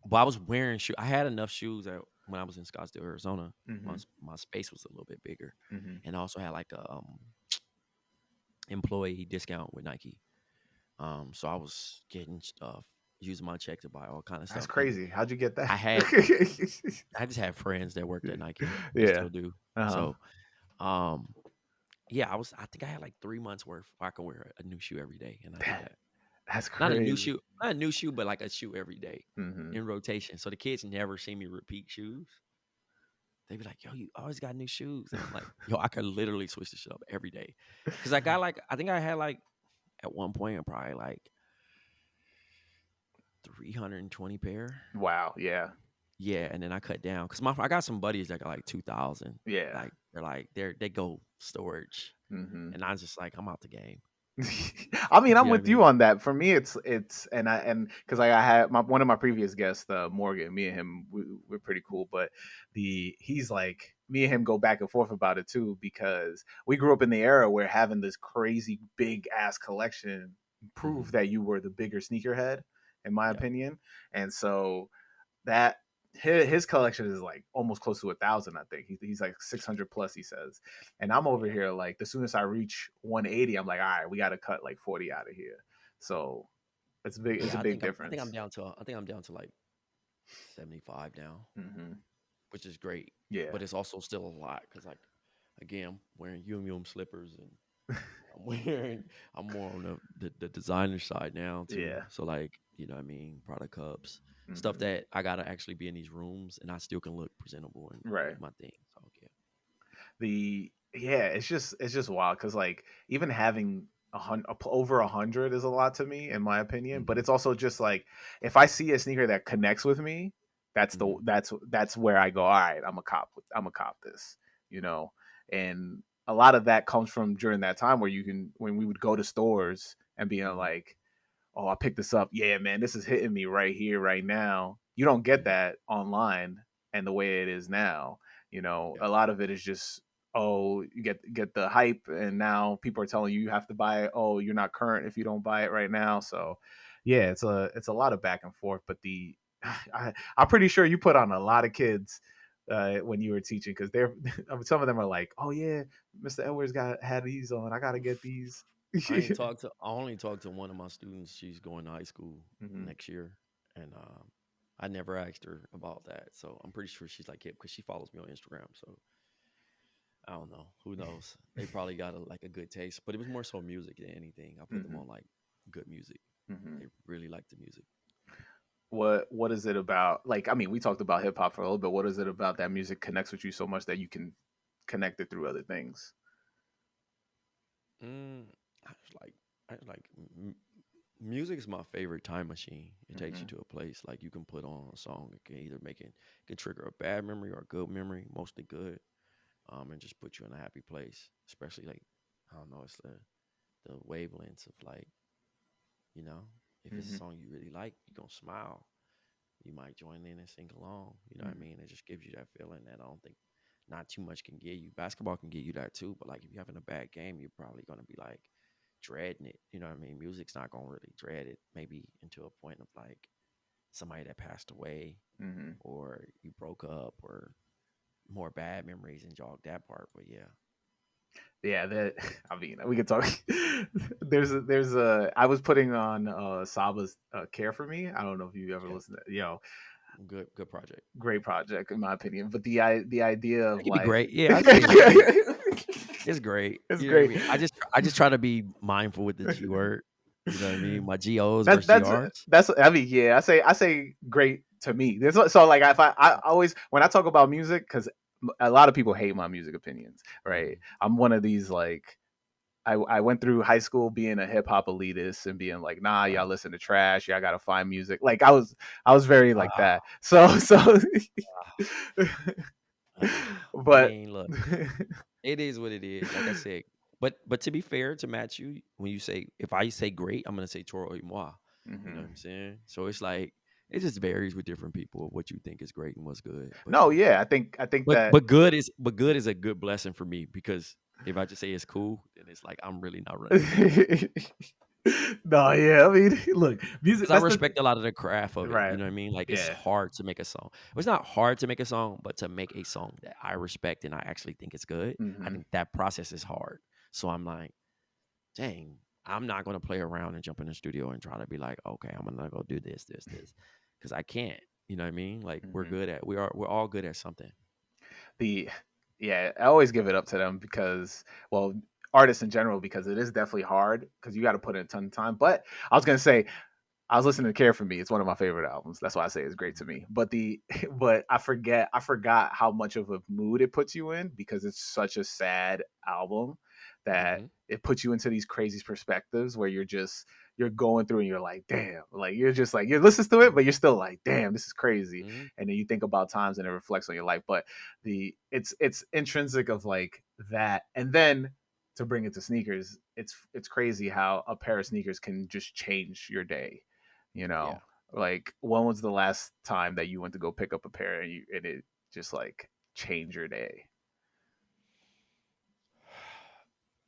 but I was wearing shoes. I had enough shoes that when I was in Scottsdale, Arizona, Hmm. my space was a little bit bigger, Hmm. and I also had like a employee discount with Nike. So I was getting stuff, using my check to buy all kind of That's stuff, and crazy. How'd you get that? I had I just had friends that worked at Nike and Yeah. still do. Uh huh. So, um, yeah, I think I had like 3 months worth. I could wear a new shoe every day, and I did That, that. that's Not a new crazy. shoe, not a new shoe, but like a shoe every day Hmm. in rotation. So the kids never see me repeat shoes. They be like, "Yo, you always got new shoes," and I'm like, "Yo, I could literally switch the shit up every day." Because I got like, I think I had like at one point probably like 320 pair. Wow. Yeah. Yeah, and then I cut down because I got some buddies that got like 2,000. Yeah. Like they go storage, Hmm. and I was just like, I'm out the game. I mean, I'm You know what I with you mean? on that. For me, it's and because I had one of my previous guests, Morgan. Me and him, we're pretty cool. But he's like me and him go back and forth about it too because we grew up in the era where having this crazy big ass collection proved Hmm. that you were the bigger sneakerhead, in my Yeah. opinion. And so that his collection is like almost close to 1,000. I think he's like 600 plus. He says, and I'm over Yeah. here like the soonest I reach 180, I'm like, all right, we got to cut like 40 out of here. So it's big. It's a Yeah. big I think I'm difference. down to. I think I'm down to like 75 now, Hmm. which is great. Yeah. But it's also still a lot because, like, again, I'm wearing Yum slippers and I'm wearing. I'm more on the designer side now too. Yeah. So like, you know, what I mean, product cups, stuff Hmm. that I gotta actually be in these rooms, and I still can look presentable and Right. do my thing. So yeah. It's just wild because like even having over 100 is a lot to me in my opinion, but Hmm. it's also just like if I see a sneaker that connects with me, Hmm. that's where I go, all right, I'm a cop this, you know. And a lot of that comes from during that time where you can when we would go to stores and being Hmm. like, oh, I picked this up. Yeah, man, this is hitting me right here, right now. You don't get Hmm. that online and the way it is now. You know, Yeah. a lot of it is just, oh, you get the hype, and now people are telling you you have to buy it. Oh, you're not current if you don't buy it right now. So, yeah, it's a lot of back and forth. But I'm pretty sure you put on a lot of kids when you were teaching because they're some of them are like, oh yeah, Mr. Edwards had these on. I gotta get these. I only talked to one of my students. She's going to high school Hmm. next year, and I never asked her about that. So I'm pretty sure she's like it because she follows me on Instagram. So I don't know. Who knows? They probably got like a good taste, but it was more so music than anything. I put them Hmm. on like good music. Hmm. They really like the music. What is it about? Like, I mean, we talked about hip hop for a little bit. What is it about that music connects with you so much that you can connect it through other things? Mm, I was like, I was like, music is my favorite time machine. It takes you Hmm. to a place like you can put on a song. It can either make it can trigger a bad memory or a good memory, mostly good, and just put you in a happy place. Especially like, I don't know, it's the wavelengths of like, you know, if it's a Hmm. song you really like, you're gonna smile. You might join in and sing along. You know what I Hmm. mean? It just gives you that feeling that I don't think not too much can get you. Basketball can get you that too, but like if you're having a bad game, you're probably gonna be like dreading it. You know what I mean? Music's not gonna really dread it. Maybe until a point of like somebody that passed away, Hmm. or you broke up, or more bad memories and jog that part. But yeah, Yeah, that I mean, we could talk. There's a I was putting on Saba's "Care for Me." I don't know if you ever yeah, listened to, good project. great project in my opinion. But the idea It of could be like, great. Yeah, I'd say it's great. It's great. it's You know what I great. mean? I just try to be mindful with the G word. You know what I mean? My GOs That versus GRs. that's I mean, yeah, I say great to me. So like if I Yeah. always when I talk about music because a lot of people hate my music opinions, right? Mhm. I'm one of these like I went through high school being a hip hop elitist and being like, nah, y'all Wow. listen to trash. Y'all gotta find music. Like I was very like Wow. that. So I but mean, look, it is what it is. Like I said, but to be fair, to match you, when you say if I say great, I'm gonna say Toro y moi. You know what Mhm. I'm saying? So it's like it just varies with different people what you think is great and what's good. But No, yeah, I think that but good is a good blessing for me because if I just say it's cool, then it's like I'm really not running with that. no, yeah. I mean, look, music. Because I That's the respect a lot of the craft of it. You right. know what I mean? Like it's Yeah. hard to make a song. It's not hard to make a song, but to make a song that I respect and I actually think it's good, I Hmm. think that process is hard. So I'm like, dang, I'm not gonna play around and jump in the studio and try to be like, okay, I'm gonna go do this, because I can't. You know what I mean? Like Hmm. we're all good at something. The Yeah, I always give it up to them because, well, artists in general, because it is definitely hard because you got to put in a ton of time. But I was gonna say I was listening to Care for Me. It's one of my favorite albums. That's why I say it's great to Mhm. me. But but I forgot how much of a mood it puts you in because it's such a sad album that Mhm. it puts you into these crazy perspectives where you're going through and you're like, damn, like you're just like you listen to it, Mhm. but you're still like, damn, this is crazy. Mhm. And then you think about times and it reflects on your life. But it's intrinsic of like that. And then to bring it to sneakers, it's crazy how a pair of sneakers can just change your day. You Yeah. know, like when was the last time that you went to go pick up a pair and it just like changed your day?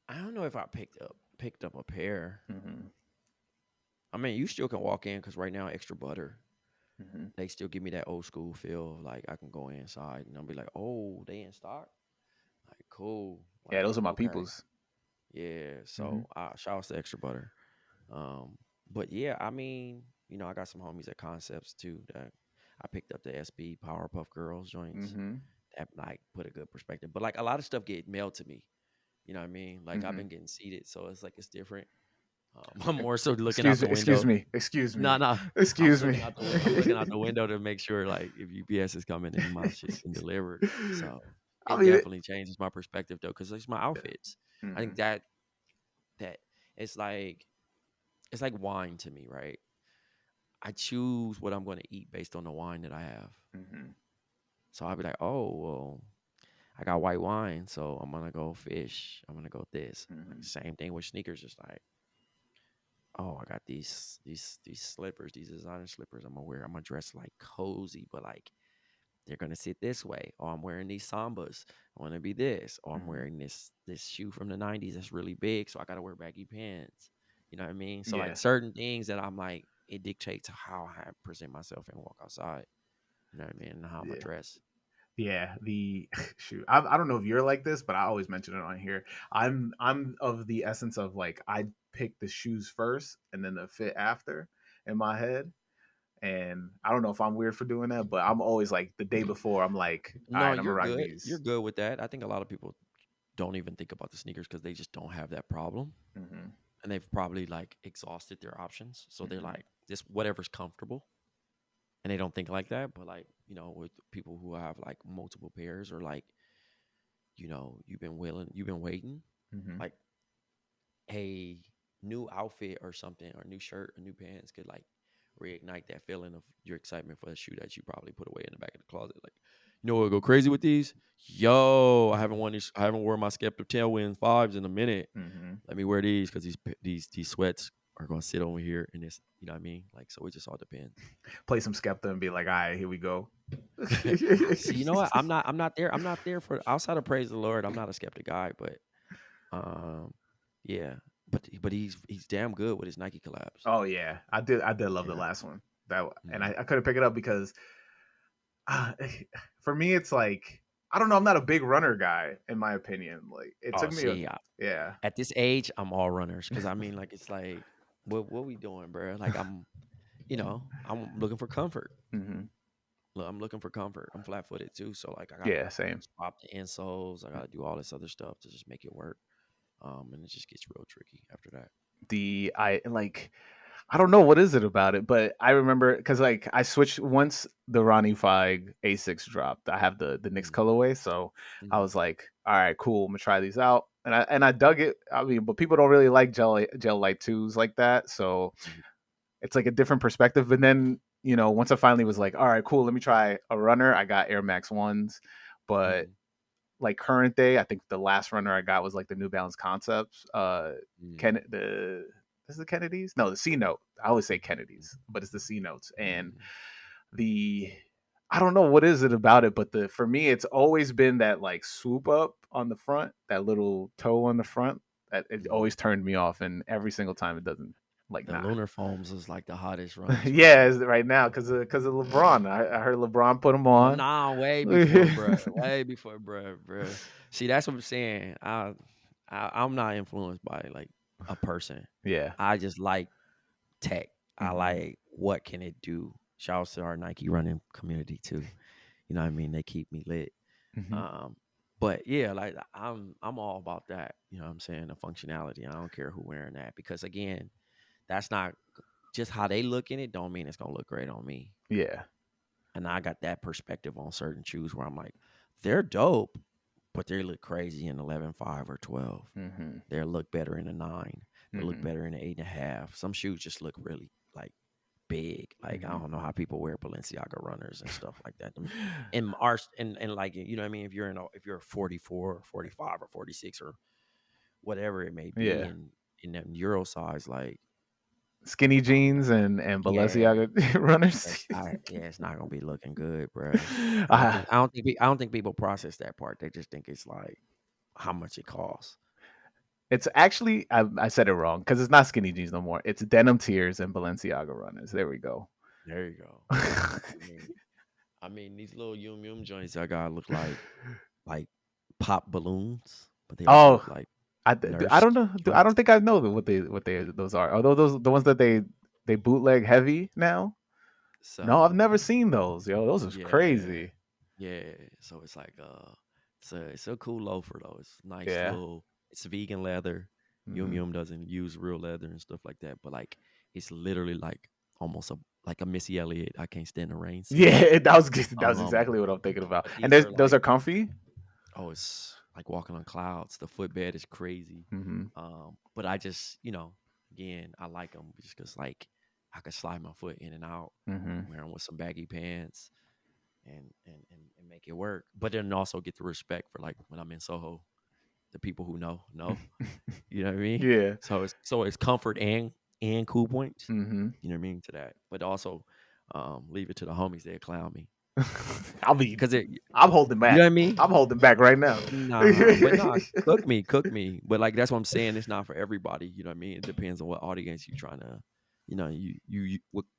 I don't know if I picked up a pair. Hmm. I mean, you still can walk in because right now, extra butter. Hmm. They still give me that old school feel of like I can go inside and I'll be like, oh, they in stock? Like, cool. Yeah, Like, those are my okay. peoples. Yeah. Hmm. So shout out to extra butter. Um, but yeah, I mean, I got some homies at Concepts too that I picked up the SB Powerpuff Girls joints Hmm. that like put a good perspective. But like a lot of stuff get mailed to me. You know what I mean? Like I've Hmm. been getting seated, so it's like it's different. I'm more so looking out Excuse the me. Excuse window. me. Excuse No, me. no. Excuse me. I'm looking out the window to make sure like if UPS is coming and my shit's been delivered. So I it mean, definitely changes my perspective though, because it's my outfits. I think hmm. that it's like wine to me, right? I choose what I'm going to eat based on the wine that I have. Hmm. So I'll be like, oh well, I got white wine, so I'm gonna go fish. I'm gonna go this. Like Hmm. same thing with sneakers, just like, oh, I got these slippers, these designer slippers. I'm gonna wear. I'm gonna dress like cozy, but like they're gonna sit this way. Or I'm wearing these sambas. I want to be this. Or I'm Hmm. wearing this shoe from the '90s that's really big, so I gotta wear baggy pants. You know what I mean? So like Yeah. certain things that I'm like, it dictates how I present myself and walk outside. You know what I mean? And how I'm gonna Yeah. dress. Yeah, the shoot. I don't know if you're like this, but I always mention it on here. I'm of the essence of like I pick the shoes first and then the fit after in my head. And I don't know if I'm weird for doing that, but I'm always like the day before. I'm like, all No, right, I'm gonna you're rock good. You're these. good with that. I think a lot of people don't even think about the sneakers because they just don't have that problem. Hmm. And they've probably like exhausted their options. So they're Hmm. like, just whatever's comfortable. And they don't think like that. But like, with people who have like multiple pairs or like, you've been waiting, Hmm. like a new outfit or something, or a new shirt or new pants could like reignite that feeling of your excitement for the shoe that you probably put away in the back of the closet. Like, what go crazy with these? Yo, I haven't worn my Skepta Tailwind fives in a minute. Hmm. Let me wear these because these sweats are gonna sit over here in this. You know what I mean? Like, so it just all depends. Play some Skepta and be like, all right, here we go. See, you know what? I'm not there for outside of praise the Lord. I'm not a skeptic guy, but um, yeah, but he's damn good with his Nike collabs. Oh yeah, I did love the Yeah. last one. That and Mhm. I couldn't pick it up because uh, for me it's like I don't know. I'm not a big runner guy in my opinion. Like it Oh, took me a see, yeah. at this age, I'm all runners because I mean, like, it's like, what we doing, bro? Like, I'm looking for comfort. Hmm. Look, I'm looking for comfort. I'm flat footed too, so like, I gotta Yeah, same. swap the insoles. I gotta do all this other stuff to just make it work. And it just gets real tricky after that. The I like I don't know what is it about it, but I remember because like I switched once the Ronnie Fieg A6 dropped. I have the Knicks Mm-hmm. colorway, so I Mm-hmm. was like, all right, cool. I'm gonna try these out, and I dug it. I mean, but people don't really like gel light twos like that, so it's like a different perspective. But then once I finally was like, all right, cool. Let me try a runner. I got Air Max ones, but Mm-hmm. like current day, I think the last runner I got was like the New Balance Concepts. Mm-hmm. Ken the is it the Kennedys? No, the C Note. I always say Kennedys, but it's the C Notes. And Mm-hmm. the I don't know what is it about it, but the for me it's always been that like swoop up on the front, that little toe on the front. That it Mm-hmm. always turned me off, and every single time it doesn't. Like The nah, lunar foams is like the hottest runners right yeah, now. is right now because of LeBron. I heard LeBron put them Oh on. nah, way before, bruh. See, that's what I'm saying. I'm not influenced by like a person. Yeah. I just like tech. I Hmm. like what can it do. Shouts to our Nike running community too. You know what I mean? They keep me lit. Hmm. Um, but yeah, like I'm all about that. You know what I'm saying? The functionality. I don't care who wearing that because again, that's not just how they look in it. Don't mean it's gonna look great on me. Yeah. And I got that perspective on certain shoes where I'm like, they're dope, but they look crazy in 11.5 or 12. Hmm. They'll look better in a 9. They'll look Hmm. better in an 8.5. Some shoes just look really like big. Like I Hmm. don't know how people wear Balenciaga runners and stuff like that. And our and like you know what I mean. If you're a 44, or 45, or 46, or whatever it may be, Yeah. and in that Euro size, like Skinny I don't know. jeans and Yeah, Balenciaga runners. yeah, it's not gonna be looking good, bro. I, I don't think people process that part. They just think it's like how much it costs. it's actually I said it wrong because it's not skinny jeans no more. It's denim tears and Balenciaga runners. There we go. There you go. I mean, these little yum yum joints I got look like pop balloons, but they also Oh, look like I don't nursed know. I don't joints. think I know what they those are. Although those the ones that they bootleg heavy now. No, I've So never seen those. Yo, those is yeah, crazy. yeah. So it's like it's a cool loafer though. It's nice Yeah. little. It's vegan leather. Yum Hmm. Yum doesn't use real leather and stuff like that, but like it's literally like almost a Missy Elliott. I can't stand the rain scene. Yeah, that was good. That was Um, exactly what I'm thinking about. but And these there's are those like are comfy. oh, it's like walking on clouds. The footbed is crazy. Hmm. But I just, again, I like them just because, like, I could slide my foot in and out, Hmm. wear them with some baggy pants, and make it work. But then also get the respect for like when I'm in Soho, the people who know, you know what I mean. Yeah. So it's comfort and cool points, Hmm. you know what I mean to that. But also, leave it to the homies. They clown me I'll be. because I'm holding you know back. what I mean. I'm holding back right now. Nah, but nah, cook me. But like that's what I'm saying. It's not for everybody. You know what I mean? It depends on what audience you're trying to,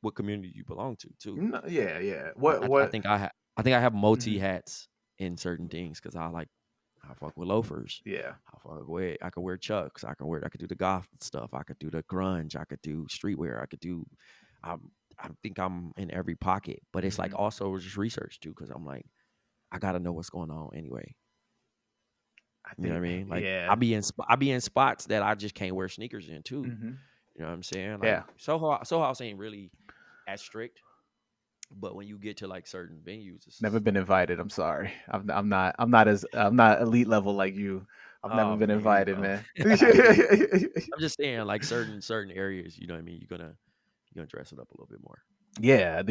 what community you belong to too. No, yeah, yeah. I, What? I, I What? think I think I have multi Mhm. hats in certain things because I fuck with loafers. Yeah. I could wear chucks. I could do the goth stuff. I could do the grunge. I could do streetwear. I could do. I think I'm in every pocket. But it's like Hmm. also just research too because I'm like I gotta know what's going on anyway. I You know what I think. mean? Like Yeah. I be in spots that I just can't wear sneakers in too. Hmm. You know what I'm saying? Like Yeah. Soho House ain't really as strict, but when you get to like certain venues, Never it's been invited. I'm sorry. I'm not. I'm not as. I'm not elite level like you. I've never oh been man, here you invited, go. man. I'm just saying, like certain areas, you know what I mean? You're gonna dress it up a little bit more. Yeah,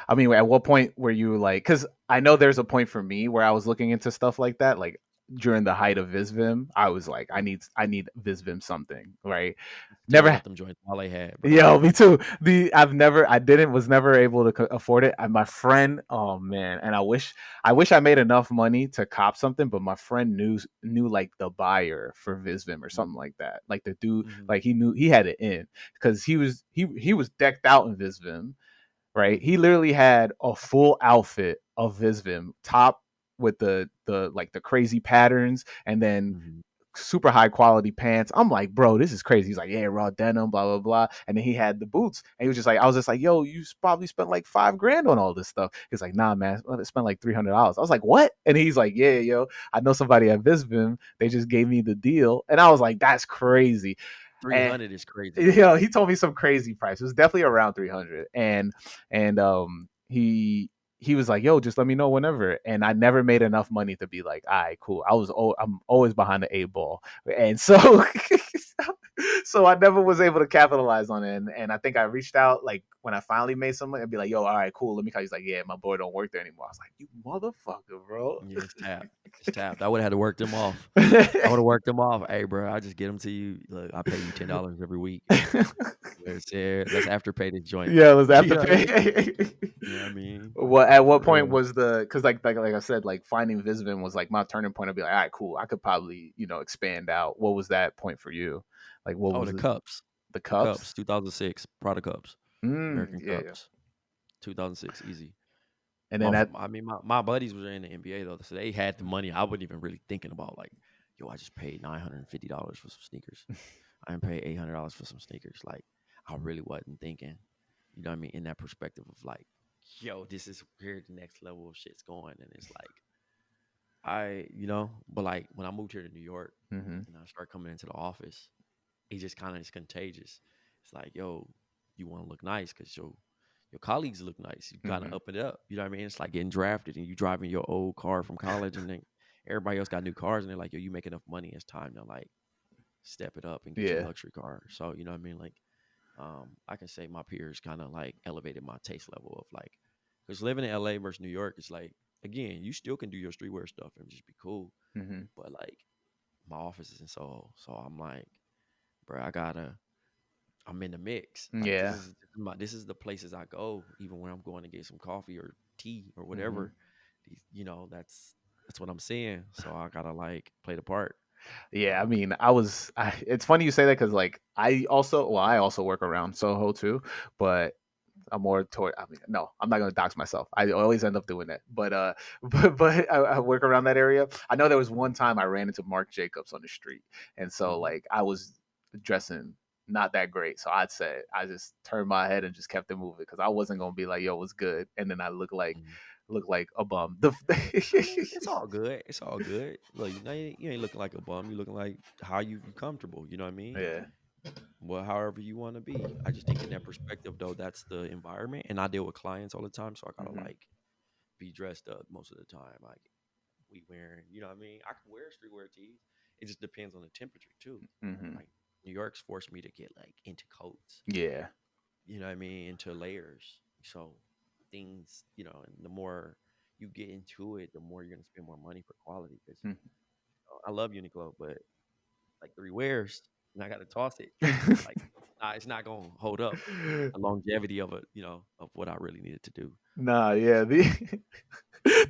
I mean, at what point were you like, because I know there's a point for me where I was looking into stuff like that, like during the height of Visvim, I was like, I need Visvim something, right? Still Never. got them joints all they had, bro. Yo, me too. I didn't, was never able to afford it. And my friend, oh man, and I wish I made enough money to cop something, but my friend knew like the buyer for Visvim or something like that. Like the dude, Mm-hmm. like he knew he had it in because he was decked out in Visvim, right? He Mm-hmm. literally had a full outfit of Visvim, top with the like the crazy patterns, and then Mm-hmm. super high quality pants. I'm like, bro, this is crazy. He's like, yeah, raw denim, blah blah blah. And then he had the boots, and he was just like, I was just like, yo, you probably spent like $5,000 on all this stuff. He's like, nah, man, I spent like $300. I was like, what? And he's like, yeah, yo, I know somebody at Visvim. They just gave me the deal, and I was like, that's crazy. Three And hundred is crazy. you know, he told me some crazy price. It was definitely around 300. And he was like, "Yo, just let me know whenever." And I never made enough money to be like, "All right, cool." I'm always behind the eight ball, and so so I never was able to capitalize on it. And I think I reached out like when I finally made some money, I'd be like, "Yo, all right, cool. Let me call." He's like, "Yeah, my boy don't work there anymore." I was like, "You motherfucker, bro." Yeah, it's tapped. It's tapped. I would have had to work them off. I would have worked them off. Hey, bro, I just get them to you. Look, I pay you $10 every week. Let's after pay this joint. Yeah, it was You after know what I mean? pay. You know what I mean? What at For what point real. was the because like I said, like finding Visvin was like my turning point. I'd be like, all right, cool. I could probably expand out. What was that point for you? Like, what Oh, was the it? cups. The The cups? cups. 2006 Prada cups. American Yeah, yeah. cups. 2006 easy. And then that. My buddies were in the NBA though, so they had the money. I wasn't even really thinking about like, yo, I just paid $950 for some sneakers. I didn't pay $800 for some sneakers. Like, I really wasn't thinking. You know what I mean? In that perspective of like, yo, this is where the next level of shit's going, and it's like, but like when I moved here to New York Hmm. and I started coming into the office, it just kind of is contagious. It's like, yo, you want to look nice because your colleagues look nice. You kind of Hmm. up it up. You know what I mean? It's like getting drafted and you driving your old car from college, and then everybody else got new cars, and they're like, yo, you make enough money. It's time to like step it up and get you a Yeah. luxury car. So you know what I mean? Like, I can say my peers kind of like elevated my taste level of like, because living in LA versus New York is like, again, you still can do your streetwear stuff and just be cool, Hmm. but like my office is in Soho, so I'm like, bro, I'm in the mix. Like Yeah. this is the places I go, even when I'm going to get some coffee or tea or Hmm. whatever. That's what I'm seeing. So I gotta like play the part. Yeah, I Um, mean, it's funny you say that because like I also work around Soho too, but I'm more toward. I mean, no, I'm not gonna dox myself. I always end up doing that. But but I work around that area. I know there was one time I ran into Marc Jacobs on the street, and so mhm, like I was dressing not that great. So I just turned my head and just kept it moving because I wasn't gonna be like, "Yo, what's good?" And then I mhm. look like a bum. I mean, it's all good. It's all good. Look, you ain't looking like a bum. You looking like how you comfortable. You know what I mean? Yeah. Well, however you want to be. I just think in that perspective, though, that's the environment, and I deal with clients all the time, so I gotta Hmm. like be dressed up most of the time. Like we wearing, you know what I mean? I can wear streetwear tees. It just depends on the temperature too. Hmm. Like New York's forced me to get like into coats, Yeah. you know what I mean, into layers. So things, and the more you get into it, the more you're gonna spend more money for quality. Because I love Uniqlo, but like 3 wears, and I gotta toss it. Like it's not gonna hold up the longevity of of what I really needed to do. Nah, yeah. The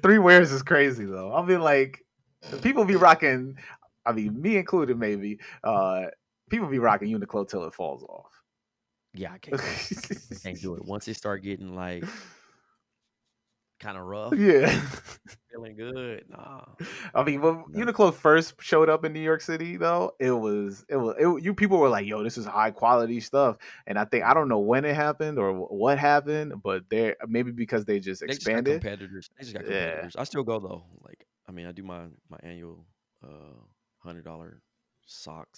3 wears is crazy though. I mean, like people be rocking. I mean, me included, maybe. People be rocking Uniqlo till it falls off. Yeah, I can't do it. I can't do it. Once it start getting like kind of rough, Yeah. feeling good. Nah, I mean, when no. Uniqlo first showed up in New York City, though, you people were like, "Yo, this is high quality stuff," and I don't Mhm. know when it happened or what happened, but they maybe because they just They just got expanded. competitors. They just got Yeah. competitors. I still go though. Like, I mean, I do my annual $100 sock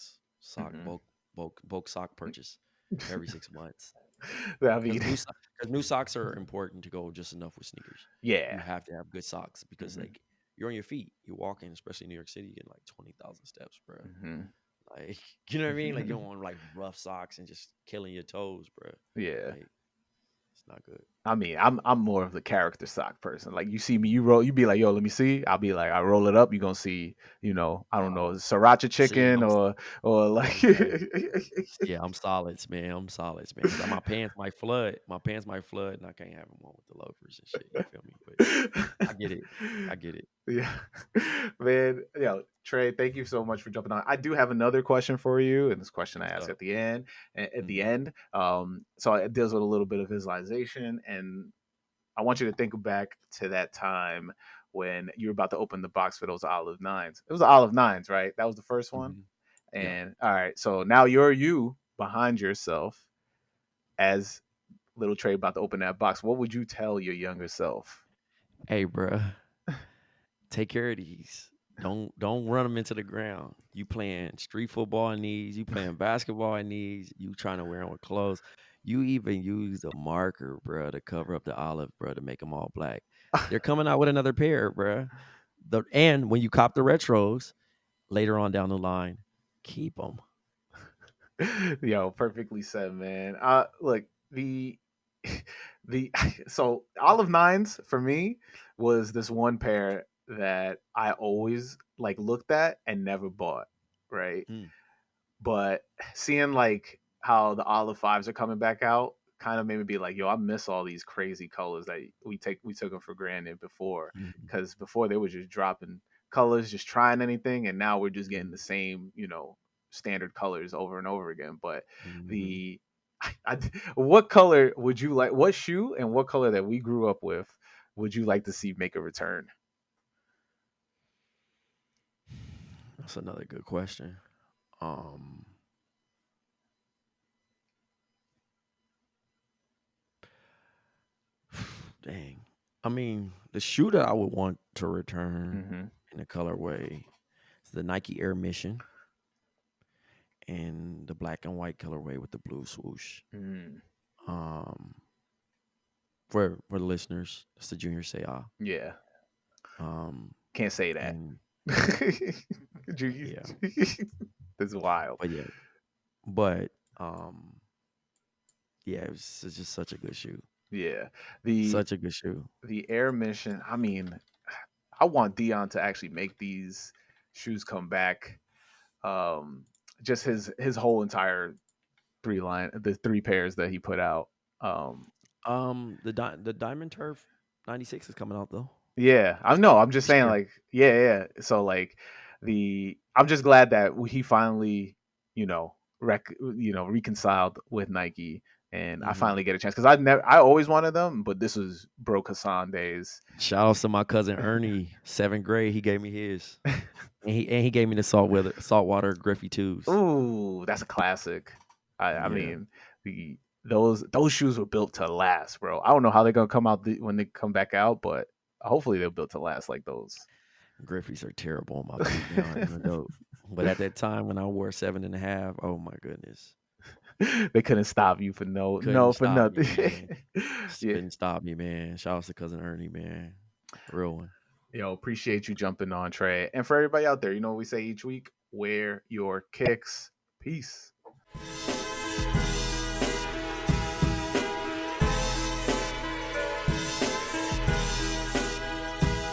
Hmm. bulk sock purchase every 6 months. I Because mean, new socks are important to go just enough with sneakers. You yeah. have to have good socks because Hmm. like you're on your feet, you're walking, especially in New York City, you get like 20,000 steps, bro. Hmm. Like, you know what I mean? Like you don't want like rough socks and just killing your toes, bro. Yeah. Like it's not good. I mean, I'm more of the character sock person. Like you see me, you roll, you be like, "Yo, let me see." I'll be like, I roll it up. You gonna see, I don't know, Oh, sriracha see, chicken or like. hey, yeah, I'm solids, man. I'm solids, man. Because my pants might flood. My pants might flood, and I can't have them on with the loafers and shit. You feel me? But I get it. I get it. Yeah, man. Trey, thank you so much for jumping on. I do have another question for you, and this question I What's ask up? at the end. At the Hmm. end, so it deals with a little bit of visualization, and I want you to think back to that time when you were about to open the box for those olive nines. It was the olive nines, right? That was the first one. Hmm. Yeah. And all right, so now you're you behind yourself as little Trey about to open that box. What would you tell your younger self? Hey, bruh, take care of these. Don't run them into the ground. You playing street football in these. You playing basketball in these. You trying to wear them with clothes. You even use a marker, bruh, to cover up the olive, bruh, to make them all black. They're coming out with another pair, bruh. And when you cop the retros later on down the line, keep them. Yo, perfectly said, man. Look, the so olive nines for me was this one pair that I always like looked at and never bought, right? Mm, But seeing like how the olive fives are coming back out kind of made me be like, yo, I miss all these crazy colors that we took them for granted before, mhm, because before they were just dropping colors, just trying anything, and now we're just getting the mhm, same, standard colors over and over again. But mhm. the I, what color would you like? What shoe and what color that we grew up with would you like to see make a return? That's another good question. Um, dang. I mean, the shoe that I would want to return Hmm. in the colorway is the Nike Air Mission and the black and white colorway with the blue swoosh. Mm, Um, for the listeners, that's the Junior Seau. yeah, Um, can't say that. and You- yeah, That's wild. but yeah, but yeah, it's just such a good shoe. Yeah. The Such a good shoe. the air mission, I mean, I want Dion to actually make these shoes come back. Just his whole entire the three pairs that he put out. The Diamond Turf 96 is coming out though Yeah, I know. I'm just this saying, year. like, yeah. So like I'm just glad that he finally, reconciled with Nike, and I Hmm. finally get a chance because I always wanted them, but this was Bro Hassan days. Shout out to my cousin Ernie, 7th grade. He gave me his, and he gave me the saltwater Griffey twos. Ooh, that's a classic. I Yeah, mean, those shoes were built to last, bro. I don't know how they're gonna come out when they come back out, but hopefully they're built to last like those. Griffeys are terrible on my feet now as an adult. But at that time when I wore 7.5, oh my goodness, They couldn't stop you for couldn't for stop me, nothing. man. Yeah. Couldn't stop me, man. Shout out to cousin Ernie, man. Real one. Yo, appreciate you jumping on, Trey. And for everybody out there, you know what we say each week? Wear your kicks. Peace.